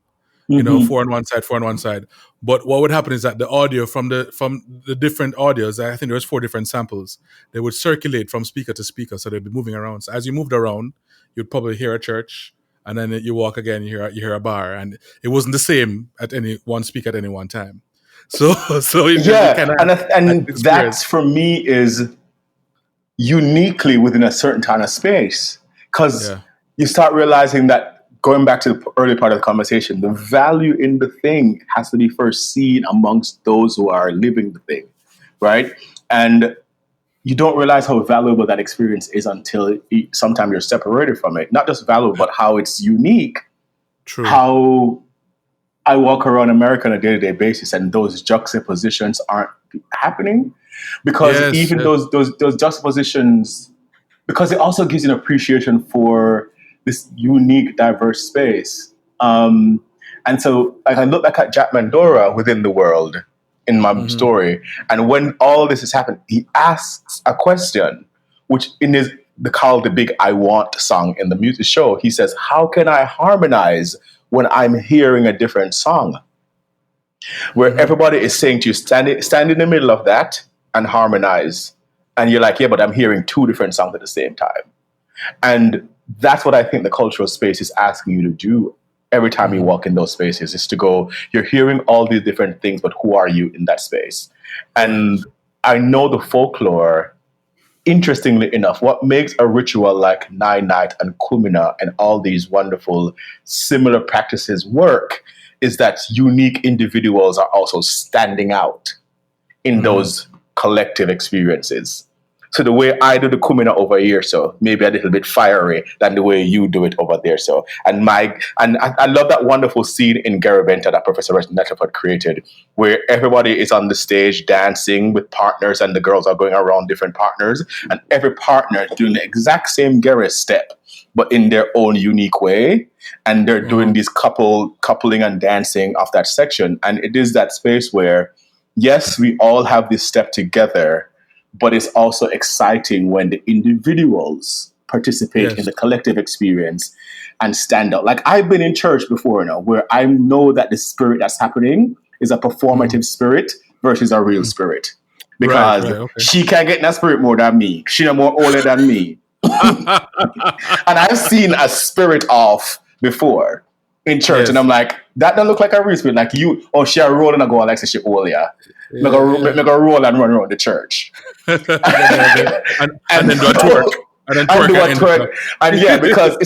4 on one side, 4 on one side. But what would happen is that the audio from the different audios, I think there was 4 different samples, they would circulate from speaker to speaker, so they'd be moving around. So as you moved around, you'd probably hear a church, and then you walk again, you hear a bar, and it wasn't the same at any one speaker at any one time. So and that's for me is uniquely within a certain kind of space, because you start realizing that, going back to the early part of the conversation, the value in the thing has to be first seen amongst those who are living the thing, right? And you don't realize how valuable that experience is until sometimes you're separated from it. Not just valuable, but how it's unique. True. How I walk around America on a day-to-day basis and those juxtapositions aren't happening, because those juxtapositions, because it also gives you an appreciation for this unique, diverse space. And so I look back at Jack Mandora within the world in my story, and when all this has happened, he asks a question, which in his called the Big I Want song in the music show, he says, how can I harmonize when I'm hearing a different song? Where everybody is saying to you, stand in the middle of that and harmonize. And you're like, yeah, but I'm hearing 2 different songs at the same time. And that's what I think the cultural space is asking you to do every time you walk in those spaces, is to go, you're hearing all these different things, but who are you in that space? And I know the folklore, interestingly enough, what makes a ritual like Nine Night and Kumina and all these wonderful similar practices work is that unique individuals are also standing out in those collective experiences. So the way I do the Kumina over here, so maybe a little bit fiery than the way you do it over there. So and I love that wonderful scene in Garabenta that Professor Nettleford created, where everybody is on the stage dancing with partners, and the girls are going around different partners, and every partner is doing the exact same Gareth step, but in their own unique way. And they're doing this coupling and dancing of that section. And it is that space where, yes, we all have this step together, but it's also exciting when the individuals participate in the collective experience and stand out. Like, I've been in church before now, where I know that the spirit that's happening is a performative spirit versus a real spirit. Because she can't get in that spirit more than me. She's more older than me. And I've seen a spirit off before in church, and I'm like, that don't look like a real spirit. Like you, she a roll and I go, Alexa, she old, Make a roll and run around the church. and then do a twerk. And then and twerk do at a end of twerk. And yeah, because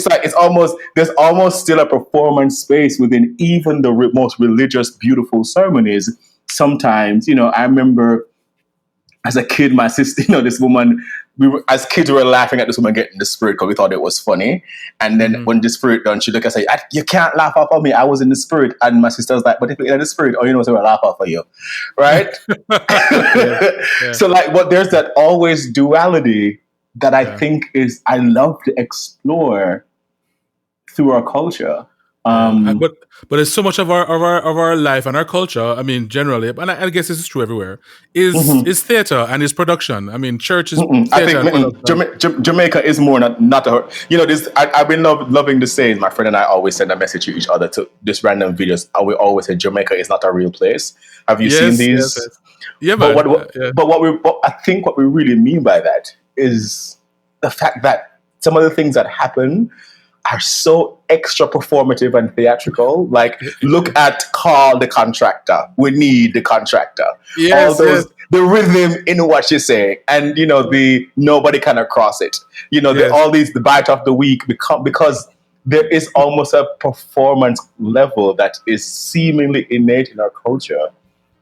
there's almost still a performance space within even the most religious, beautiful ceremonies. Sometimes, I remember as a kid, my sister, this woman, as kids, we were laughing at this woman getting the spirit because we thought it was funny. And then when the spirit done, she looked and said, "You can't laugh off of me. I was in the spirit." And my sister was like, "But if you're in the spirit, so we'll laugh off of you." Right? yeah. So but there's that always duality that I think I love to explore through our culture. But there's so much of our life and our culture. I mean, generally, and I guess this is true everywhere. Is theater and is production. I mean, church is theater and production. Jamaica is more not a. This. I've been loving the saying. My friend and I always send a message to each other to just random videos. And we always say Jamaica is not a real place. Have you seen these? Yes. Yeah, but I think what we really mean by that is the fact that some of the things that happen are so extra performative and theatrical. Like, look at Call the Contractor. We need the contractor. Yes, all those the rhythm in what you say, and the nobody can cross it. All these the bite of the week because there is almost a performance level that is seemingly innate in our culture.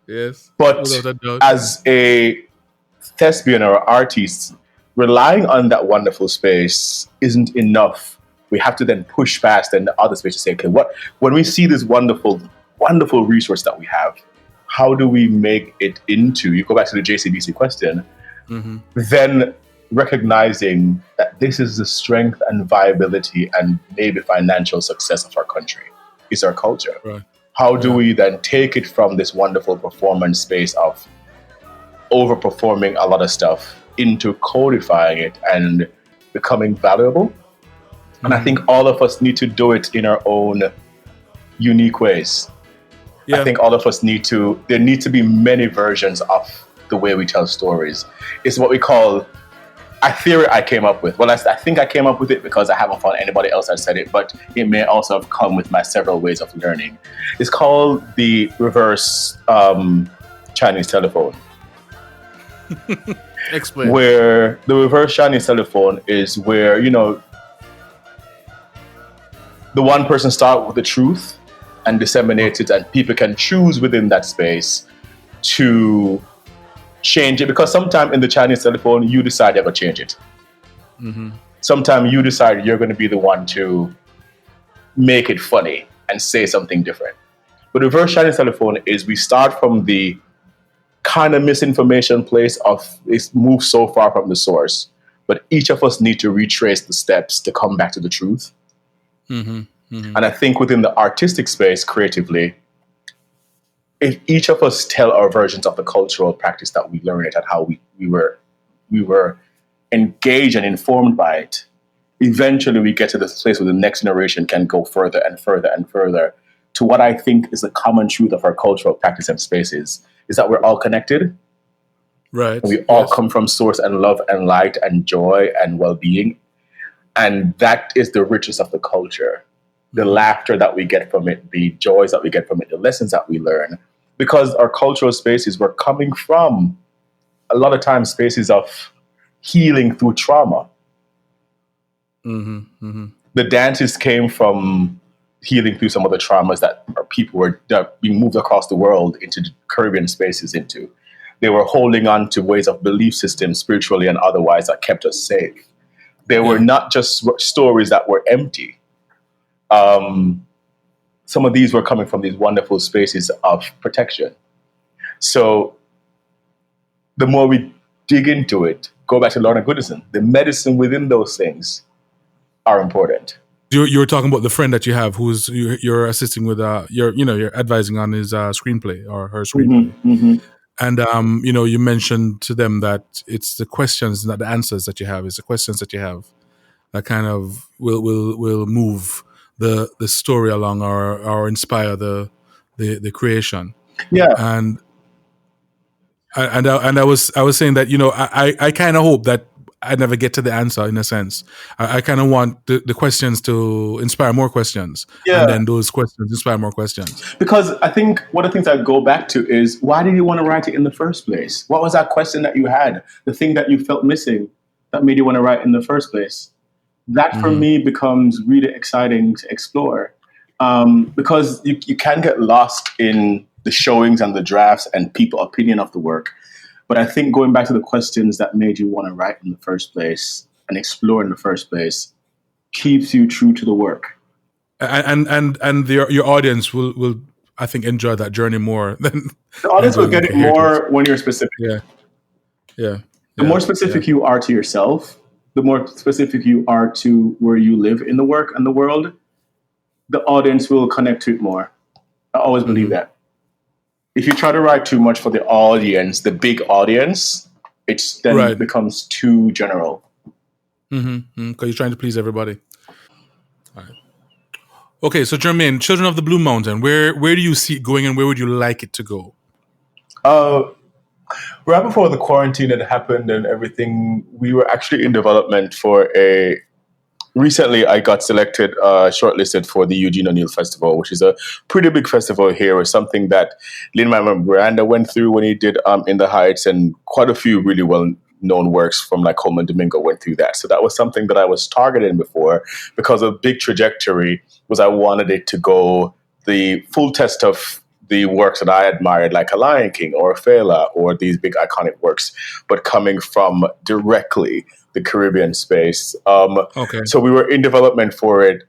Yes, but as a thespian or artist, relying on that wonderful space isn't enough. We have to then push past and the other space to say, okay, when we see this wonderful, wonderful resource that we have, how do we make it into, you go back to the JCBC question, then recognizing that this is the strength and viability and maybe financial success of our country, is our culture. Right. How do we then take it from this wonderful performance space of overperforming a lot of stuff into codifying it and becoming valuable? And I think all of us need to do it in our own unique ways. I think all of us there need to be many versions of the way we tell stories. It's what we call a theory I came up with. Well, I think I came up with it because I haven't found anybody else that said it, but it may also have come with my several ways of learning. It's called the reverse Chinese telephone. Explain. Where the reverse Chinese telephone is where, the one person starts with the truth and disseminates it, and people can choose within that space to change it. Because sometimes in the Chinese telephone, you decide you're going to change it. Sometimes you decide you're going to be the one to make it funny and say something different. But the reverse Chinese telephone is we start from the kind of misinformation place of it's moved so far from the source, but each of us need to retrace the steps to come back to the truth. And I think within the artistic space, creatively, if each of us tell our versions of the cultural practice that we learned it and how we were engaged and informed by it, eventually we get to this place where the next generation can go further and further and further to what I think is the common truth of our cultural practice and spaces, is that we're all connected. Right. We all come from source and love and light and joy and well-being. And that is the richness of the culture, the laughter that we get from it, the joys that we get from it, the lessons that we learn. Because our cultural spaces were coming from, a lot of times, spaces of healing through trauma. The dances came from healing through some of the traumas that our people were being moved across the world into the Caribbean spaces into. They were holding on to ways of belief systems, spiritually and otherwise, that kept us safe. They were not just stories that were empty. Some of these were coming from these wonderful spaces of protection. So the more we dig into it, go back to Lorna Goodison, the medicine within those things are important. You were talking about the friend that you have who's you're assisting with, you're advising on his screenplay or her screenplay. And, you mentioned to them that it's the questions, not the answers that you have. It's the questions that you have that kind of will move the story along or inspire the creation. Yeah. And I was saying that, I kind of hope that I never get to the answer, in a sense. I kind of want the questions to inspire more questions. Yeah. And then those questions inspire more questions. Because I think one of the things I go back to is, why did you want to write it in the first place? What was that question that you had? The thing that you felt missing that made you want to write in the first place? That for me becomes really exciting to explore, because you can get lost in the showings and the drafts and people opinion of the work. But I think going back to the questions that made you want to write in the first place and explore in the first place keeps you true to the work. And your audience will I think enjoy that journey more than The audience will going get it from here to more when you're specific. yeah. The more specific you are to yourself, the more specific you are to where you live in the work and the world, the audience will connect to it more. I always believe that. If you try to write too much for the audience, the big audience, it then becomes too general. Because you're trying to please everybody. All right. Okay, so Jermaine, Children of the Blue Mountain, where do you see it going, and where would you like it to go? Right before the quarantine had happened and everything, we were actually in development for a... Recently, I got selected, shortlisted for the Eugene O'Neils Festival, which is a pretty big festival here. It's something that Lin-Manuel Miranda went through when he did In the Heights, and quite a few really well-known works from like Coleman Domingo went through that. So that was something that I was targeting before, because a big trajectory was I wanted it to go the full test of the works that I admired, like A Lion King or a Fela or these big iconic works, but coming from directly the Caribbean space. So we were in development for it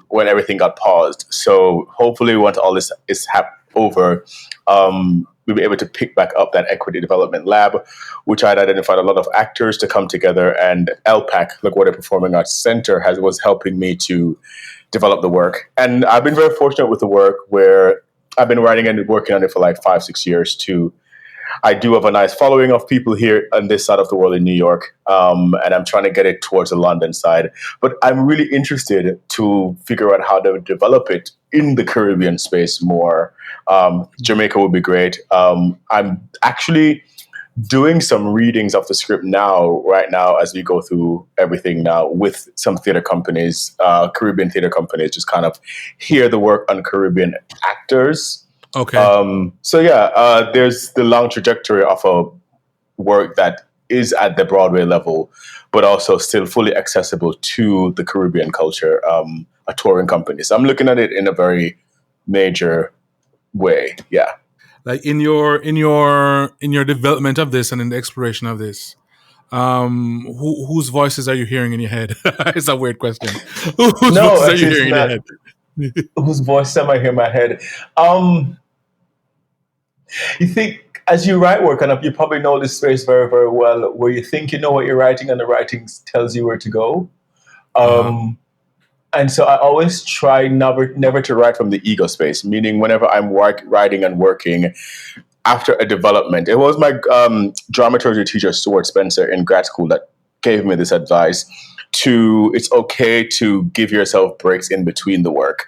when everything got paused. So hopefully once all this is over, we'll be able to pick back up that equity development lab, which I'd identified a lot of actors to come together, and LPAC, LaGuardia Performing Arts Center, was helping me to develop the work. And I've been very fortunate with the work, where I've been writing and working on it for like 5-6 years too. I do have a nice following of people here on this side of the world in New York, and I'm trying to get it towards the London side. But I'm really interested to figure out how to develop it in the Caribbean space more. Jamaica would be great. I'm actually doing some readings of the script right now, as we go through everything now with some theater companies, Caribbean theater companies, just kind of hear the work on Caribbean actors. There's the long trajectory of a work that is at the Broadway level, but also still fully accessible to the Caribbean culture, a touring company. So I'm looking at it in a very major way. Yeah. Like in your development of this and in the exploration of this, whose voices are you hearing in your head? It's a weird question. Whose voices are you hearing in your head? Whose voice am I hearing in my head? You think, as you write work, and you probably know this space very, very well, where you think you know what you're writing and the writing tells you where to go. And so I always try never to write from the ego space, meaning whenever I'm writing and working after a development. It was my dramaturgy teacher, Stuart Spencer, in grad school that gave me this advice. It's okay to give yourself breaks in between the work.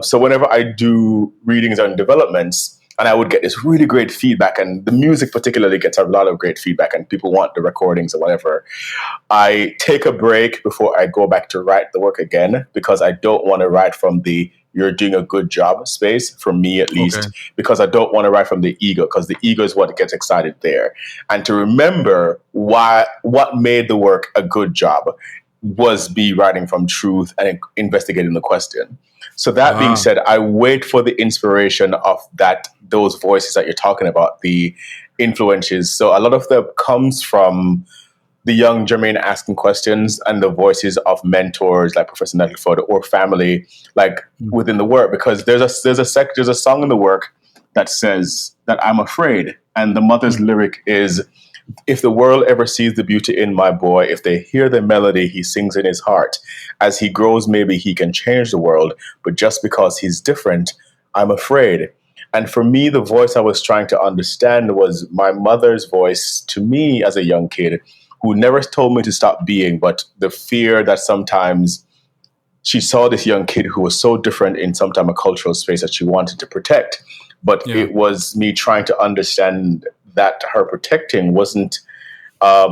So whenever I do readings on developments, and I would get this really great feedback, and the music particularly gets a lot of great feedback, and people want the recordings or whatever, I take a break before I go back to write the work again, because I don't want to write from the "you're doing a good job" space, for me at least, because I don't want to write from the ego, because the ego is what gets excited there. And to remember what made the work a good job was me writing from truth and investigating the question. So that being said, I wait for the inspiration of those voices that you're talking about, the influences. So a lot of them comes from the young Jermaine asking questions and the voices of mentors like Professor Natalie Ford or family, like within the work, because there's a song in the work that says that I'm afraid, and the mother's lyric is, "If the world ever sees the beauty in my boy, if they hear the melody he sings in his heart, as he grows, maybe he can change the world. But just because he's different, I'm afraid." And for me, the voice I was trying to understand was my mother's voice to me as a young kid, who never told me to stop being, but the fear that sometimes she saw this young kid who was so different in sometimes a cultural space that she wanted to protect. But it was me trying to understand that her protecting wasn't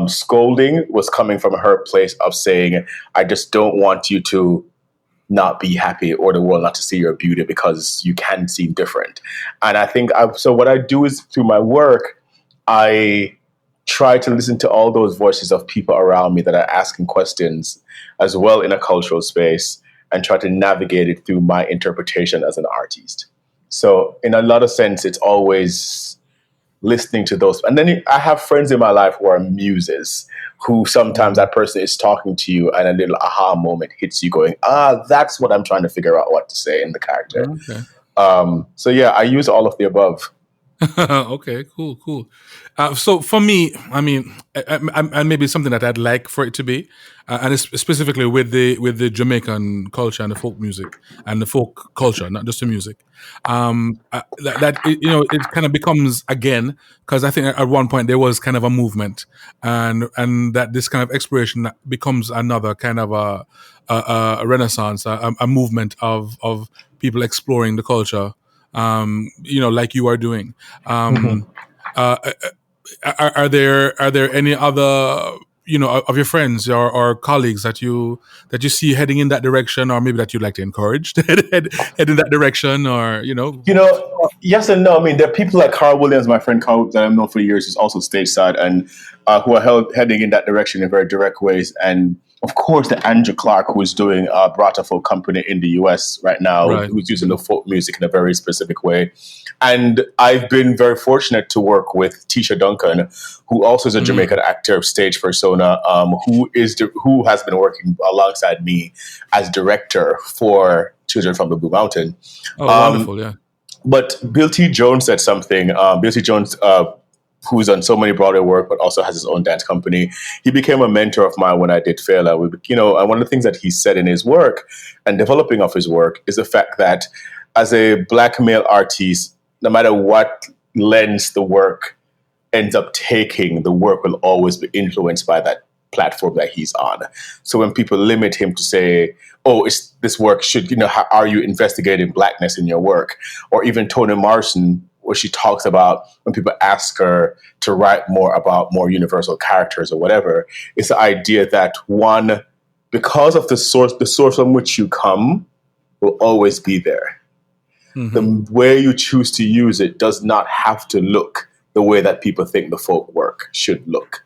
scolding, was coming from her place of saying, I just don't want you to not be happy or the world not to see your beauty because you can seem different. And I think, so what I do is through my work, I try to listen to all those voices of people around me that are asking questions as well in a cultural space, and try to navigate it through my interpretation as an artist. So in a lot of sense, it's always listening to those. And then I have friends in my life who are muses, who sometimes that person is talking to you and a little aha moment hits you going, that's what I'm trying to figure out what to say in the character. Okay. So yeah, I use all of the above. Okay, cool. So for me, I mean, and maybe something that I'd like for it to be, and it's specifically with the Jamaican culture and the folk music and the folk culture, not just the music. That it kind of becomes again, because I think at one point there was kind of a movement, and that this kind of exploration becomes another kind of a renaissance, a movement of people exploring the culture. Like you are doing. Are there any other, of your friends or colleagues that you see heading in that direction, or maybe that you'd like to encourage to head in that direction, or yes and no. I mean, there are people like Carl Williams, my friend Carl, that I've known for years, who's also stateside, and who are heading in that direction in very direct ways. And of course, the Andrew Clark, who is doing a Brata Folk Company in the US right now, Right. who's using the folk music in a very specific way. And I've been very fortunate to work with Tisha Duncan, who also is a Jamaican actor, stage persona, who has been working alongside me as director for Children from the Blue Mountain. Oh, wonderful, yeah. But Bill T. Jones said something. Bill T. Jones, who's done so many Broadway work, but also has his own dance company. He became a mentor of mine when I did Fela. And one of the things that he said in his work and developing of his work is the fact that as a Black male artist, no matter what lens the work ends up taking, the work will always be influenced by that platform that he's on. So when people limit him to say, this work should, how are you investigating Blackness in your work? Or even Toni Morrison, where she talks about when people ask her to write more about more universal characters or whatever, it's the idea that one, because of the source from which you come will always be there. The way you choose to use it does not have to look the way that people think the folk work should look.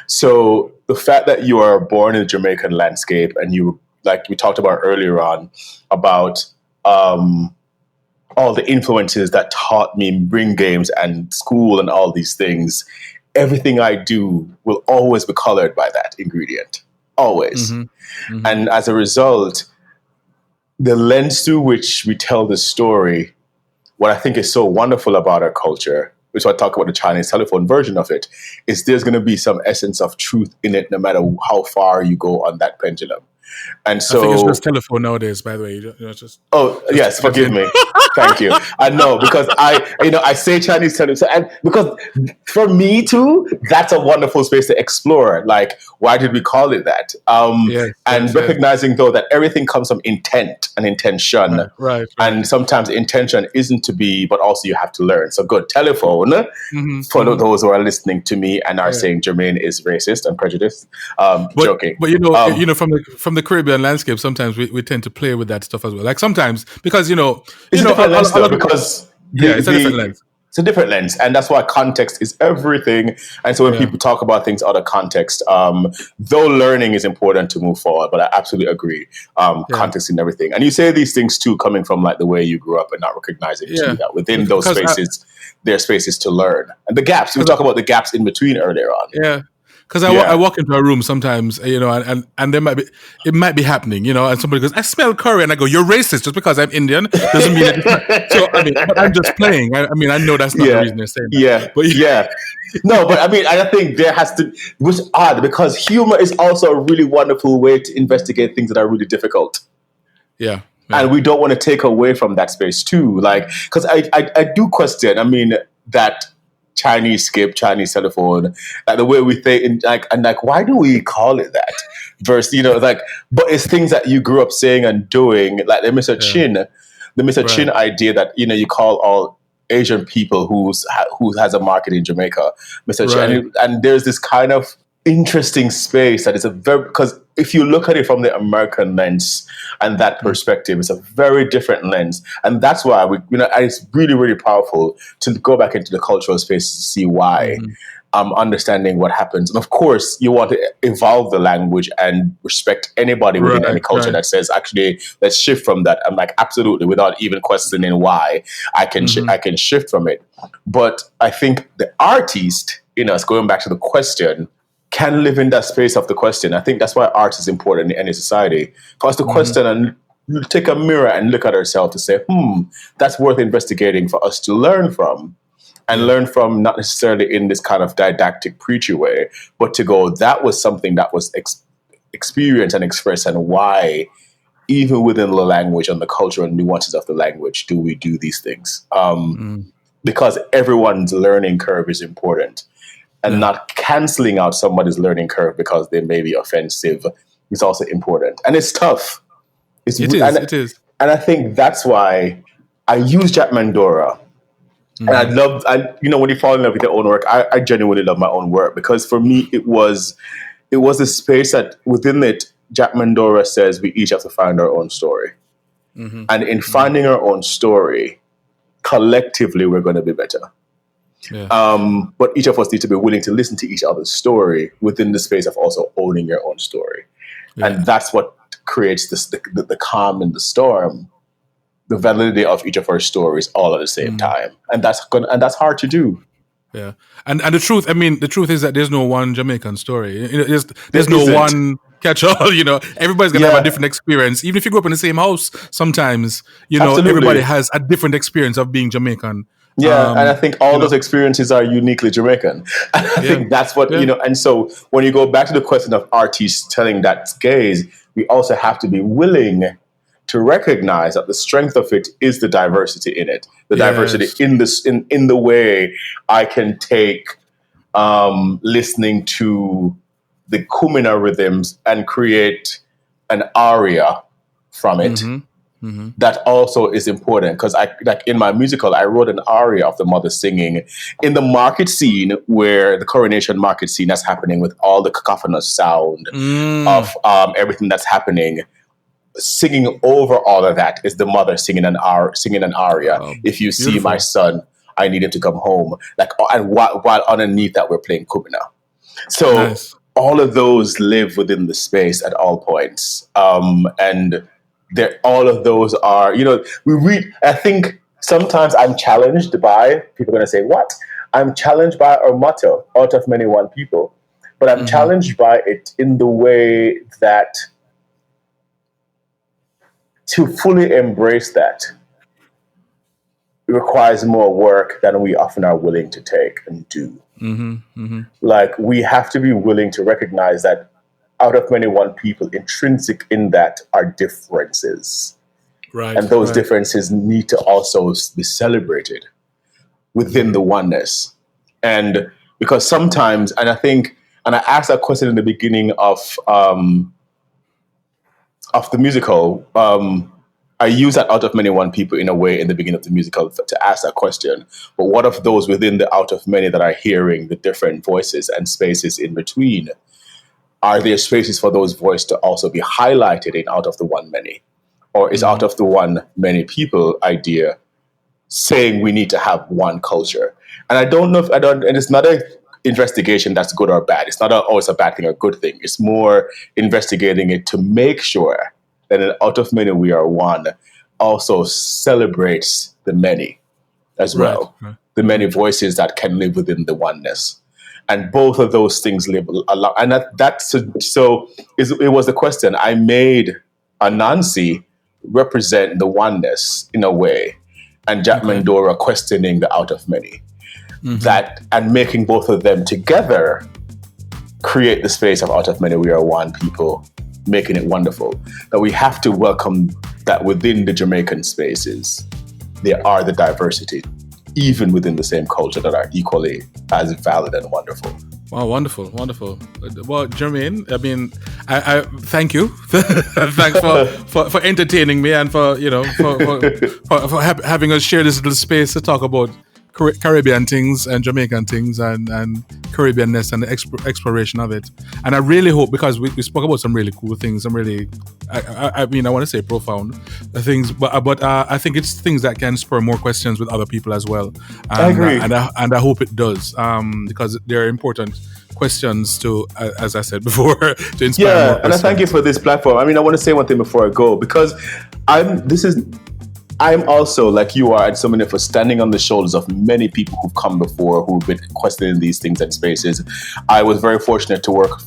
So the fact that you are born in the Jamaican landscape, and you, like we talked about earlier on, about all the influences that taught me ring games and school and all these things, everything I do will always be colored by that ingredient. Always. And as a result, the lens through which we tell the story, what I think is so wonderful about our culture, which I talk about the Chinese telephone version of it, is there's going to be some essence of truth in it, no matter how far you go on that pendulum. And so I think it's just telephone nowadays, by the way. Yes, forgive me. Thank you. I know, because I say Chinese television, and because for me too, that's a wonderful space to explore. Like, why did we call it that? Recognizing though that everything comes from intent and intention, right. And sometimes intention isn't to be, but also you have to learn. So good telephone for those who are listening to me and are saying Jermaine is racist and prejudiced. Joking, but from the Caribbean landscape, sometimes we tend to play with that stuff as well. Like sometimes because it's a different lens, it's a different lens. It's a different lens, and that's why context is everything. And so when people talk about things out of context, though learning is important to move forward, but I absolutely agree. Context in everything, and you say these things too, coming from like the way you grew up and not recognizing too, that within those spaces, there are spaces to learn, and the gaps. We talk about the gaps in between earlier on. Yeah. Because I walk into a room sometimes, and it might be happening, and somebody goes, "I smell curry," and I go, "You're racist just because I'm Indian doesn't mean it." So but I'm just playing. I know that's not the reason they're saying that. No, but I think there has to, which is odd because humor is also a really wonderful way to investigate things that are really difficult. Yeah. And we don't want to take away from that space too, like because I do question. That Chinese skip, Chinese telephone, like the way we think, why do we call it that? Versus, but it's things that you grew up saying and doing, like the Mr. Chin idea that you call all Asian people who has a market in Jamaica, Mr. Chin, and there's this kind of interesting space that is because if you look at it from the American lens and that perspective, it's a very different lens, and that's why it's really, really powerful to go back into the cultural space to see why. understanding what happens. And of course, you want to evolve the language and respect anybody within any culture that says, actually, let's shift from that. I'm like, absolutely, without even questioning why I can shift from it. But I think the artist in us, going back to the question, can live in that space of the question. I think that's why art is important in any society. For us to question and take a mirror and look at ourselves to say, that's worth investigating for us to learn from. And learn from, not necessarily in this kind of didactic, preachy way, but to go, that was something that was experienced and expressed, and why, even within the language and the cultural nuances of the language, do we do these things? Because everyone's learning curve is important. And not canceling out somebody's learning curve because they may be offensive is also important. And it's tough. It is. And I think that's why I use Jack Mandora. And when you fall in love with your own work, I genuinely love my own work, because for me, it was a space that within it, Jack Mandora says we each have to find our own story. And in finding our own story, collectively, we're going to be better. Yeah. But each of us need to be willing to listen to each other's story within the space of also owning your own story. Yeah. And that's what creates the calm in the storm. The validity of each of our stories all at the same time, and that's hard to do. Yeah, and the truth is that there's no one Jamaican story. There's no one catch-all. Everybody's gonna have a different experience. Even if you grew up in the same house, sometimes Absolutely. Everybody has a different experience of being Jamaican. Yeah, and I think all those experiences are uniquely Jamaican. And I think that's what And so when you go back to the question of artists telling that gaze, we also have to be willing to recognize that the strength of it is the diversity in it, the diversity in the way I can take listening to the Kumina rhythms and create an aria from it. That also is important, because in my musical, I wrote an aria of the mother singing in the market scene, where the coronation market scene that's happening with all the cacophonous sound of everything that's happening. Singing over all of that is the mother singing an aria. If you see my son, I need him to come home. And while underneath that, we're playing Kumina. So all of those live within the space at all points, and all of those are. We read. I think sometimes I'm challenged by people. Are going to say, "What?" I'm challenged by our motto, "Out of many, one people," but I'm challenged by it in the way that, to fully embrace that, it requires more work than we often are willing to take and do. Like, we have to be willing to recognize that out of many, one people, intrinsic in that are differences. Right. And those differences need to also be celebrated within the oneness. And because sometimes, and I asked that question in the beginning of the musical, I use that out of many, one people in a way in the beginning of the musical to ask that question. But what of those within the out of many that are hearing the different voices and spaces in between? Are there spaces for those voices to also be highlighted in out of the one many? Or is out of the one many people idea saying we need to have one culture? And and it's not an investigation that's good or bad. It's not it's a bad thing or good thing. It's more investigating it to make sure that out of many we are one also celebrates the many as well. Right. The many voices that can live within the oneness. And both of those things live a lot. And it was the question. I made Anansi represent the oneness in a way, and Jack Mandora questioning the out of many. That, and making both of them together create the space of out of many we are one people, making it wonderful. That we have to welcome that within the Jamaican spaces, there are the diversity, even within the same culture, that are equally as valid and wonderful. Wow, wonderful. Well, Jermaine, I thank you. Thanks for entertaining me, and for having us share this little space to talk about Caribbean things and Jamaican things and Caribbeanness and the exploration of it. And I really hope, because we spoke about some really cool things, some really, I mean, I want to say profound things, but I think it's things that can spur more questions with other people as well. I agree. And I hope it does, because they're important questions to, as I said before, to inspire more. And I thank you for this platform. I mean, I want to say one thing before I go, because I'm also, like you are, at so many of us, standing on the shoulders of many people who've come before, who've been questioning these things and spaces. I was very fortunate to work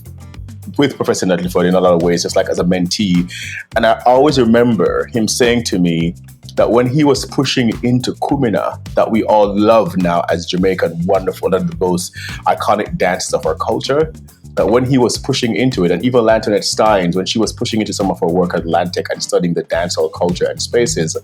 with Professor Nutleyford in a lot of ways, just like as a mentee. And I always remember him saying to me that when he was pushing into Kumina, that we all love now as Jamaican, wonderful, and the most iconic dances of our culture, that when he was pushing into it, and even Lantonette Steins, when she was pushing into some of her work at Atlantic and studying the dancehall culture and spaces,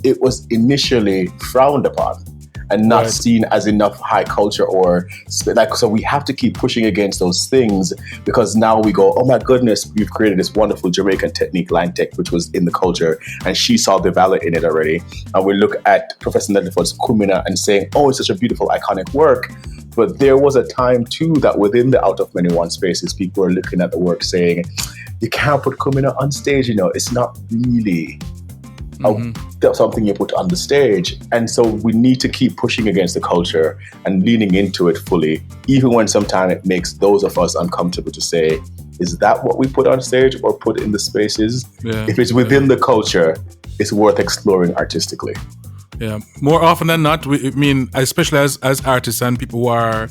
it was initially frowned upon and not seen as enough high culture, or like, so we have to keep pushing against those things, because now we go, oh my goodness, we've created this wonderful Jamaican technique, line tech, which was in the culture, and she saw the value in it already. And we look at Professor Nutleyford's Kumina and saying, oh, it's such a beautiful, iconic work. But there was a time too that within the Out of Many One spaces, people were looking at the work saying, you can't put Kumina on stage, it's not really something you put on the stage. And so we need to keep pushing against the culture and leaning into it fully, even when sometimes it makes those of us uncomfortable to say, is that what we put on stage or put in the spaces? If it's within the culture, it's worth exploring artistically. Yeah, more often than not, especially as artists and people who are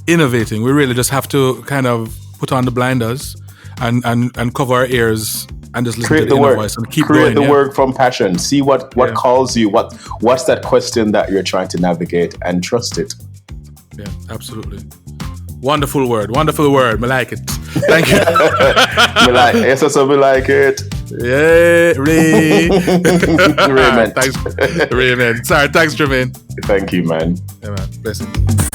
innovating, we really just have to kind of put on the blinders and cover our ears and just listen to the inner voice and keep create going. The work from passion. See what calls you. What's that question that you're trying to navigate, and trust it. Yeah, absolutely. Wonderful word. I like it. Thank you. We like it. Yeah, Ray. Raymond. Thanks, Raymond. Sorry, thanks, Jermaine. Thank you, man. Yeah, man. Blessings.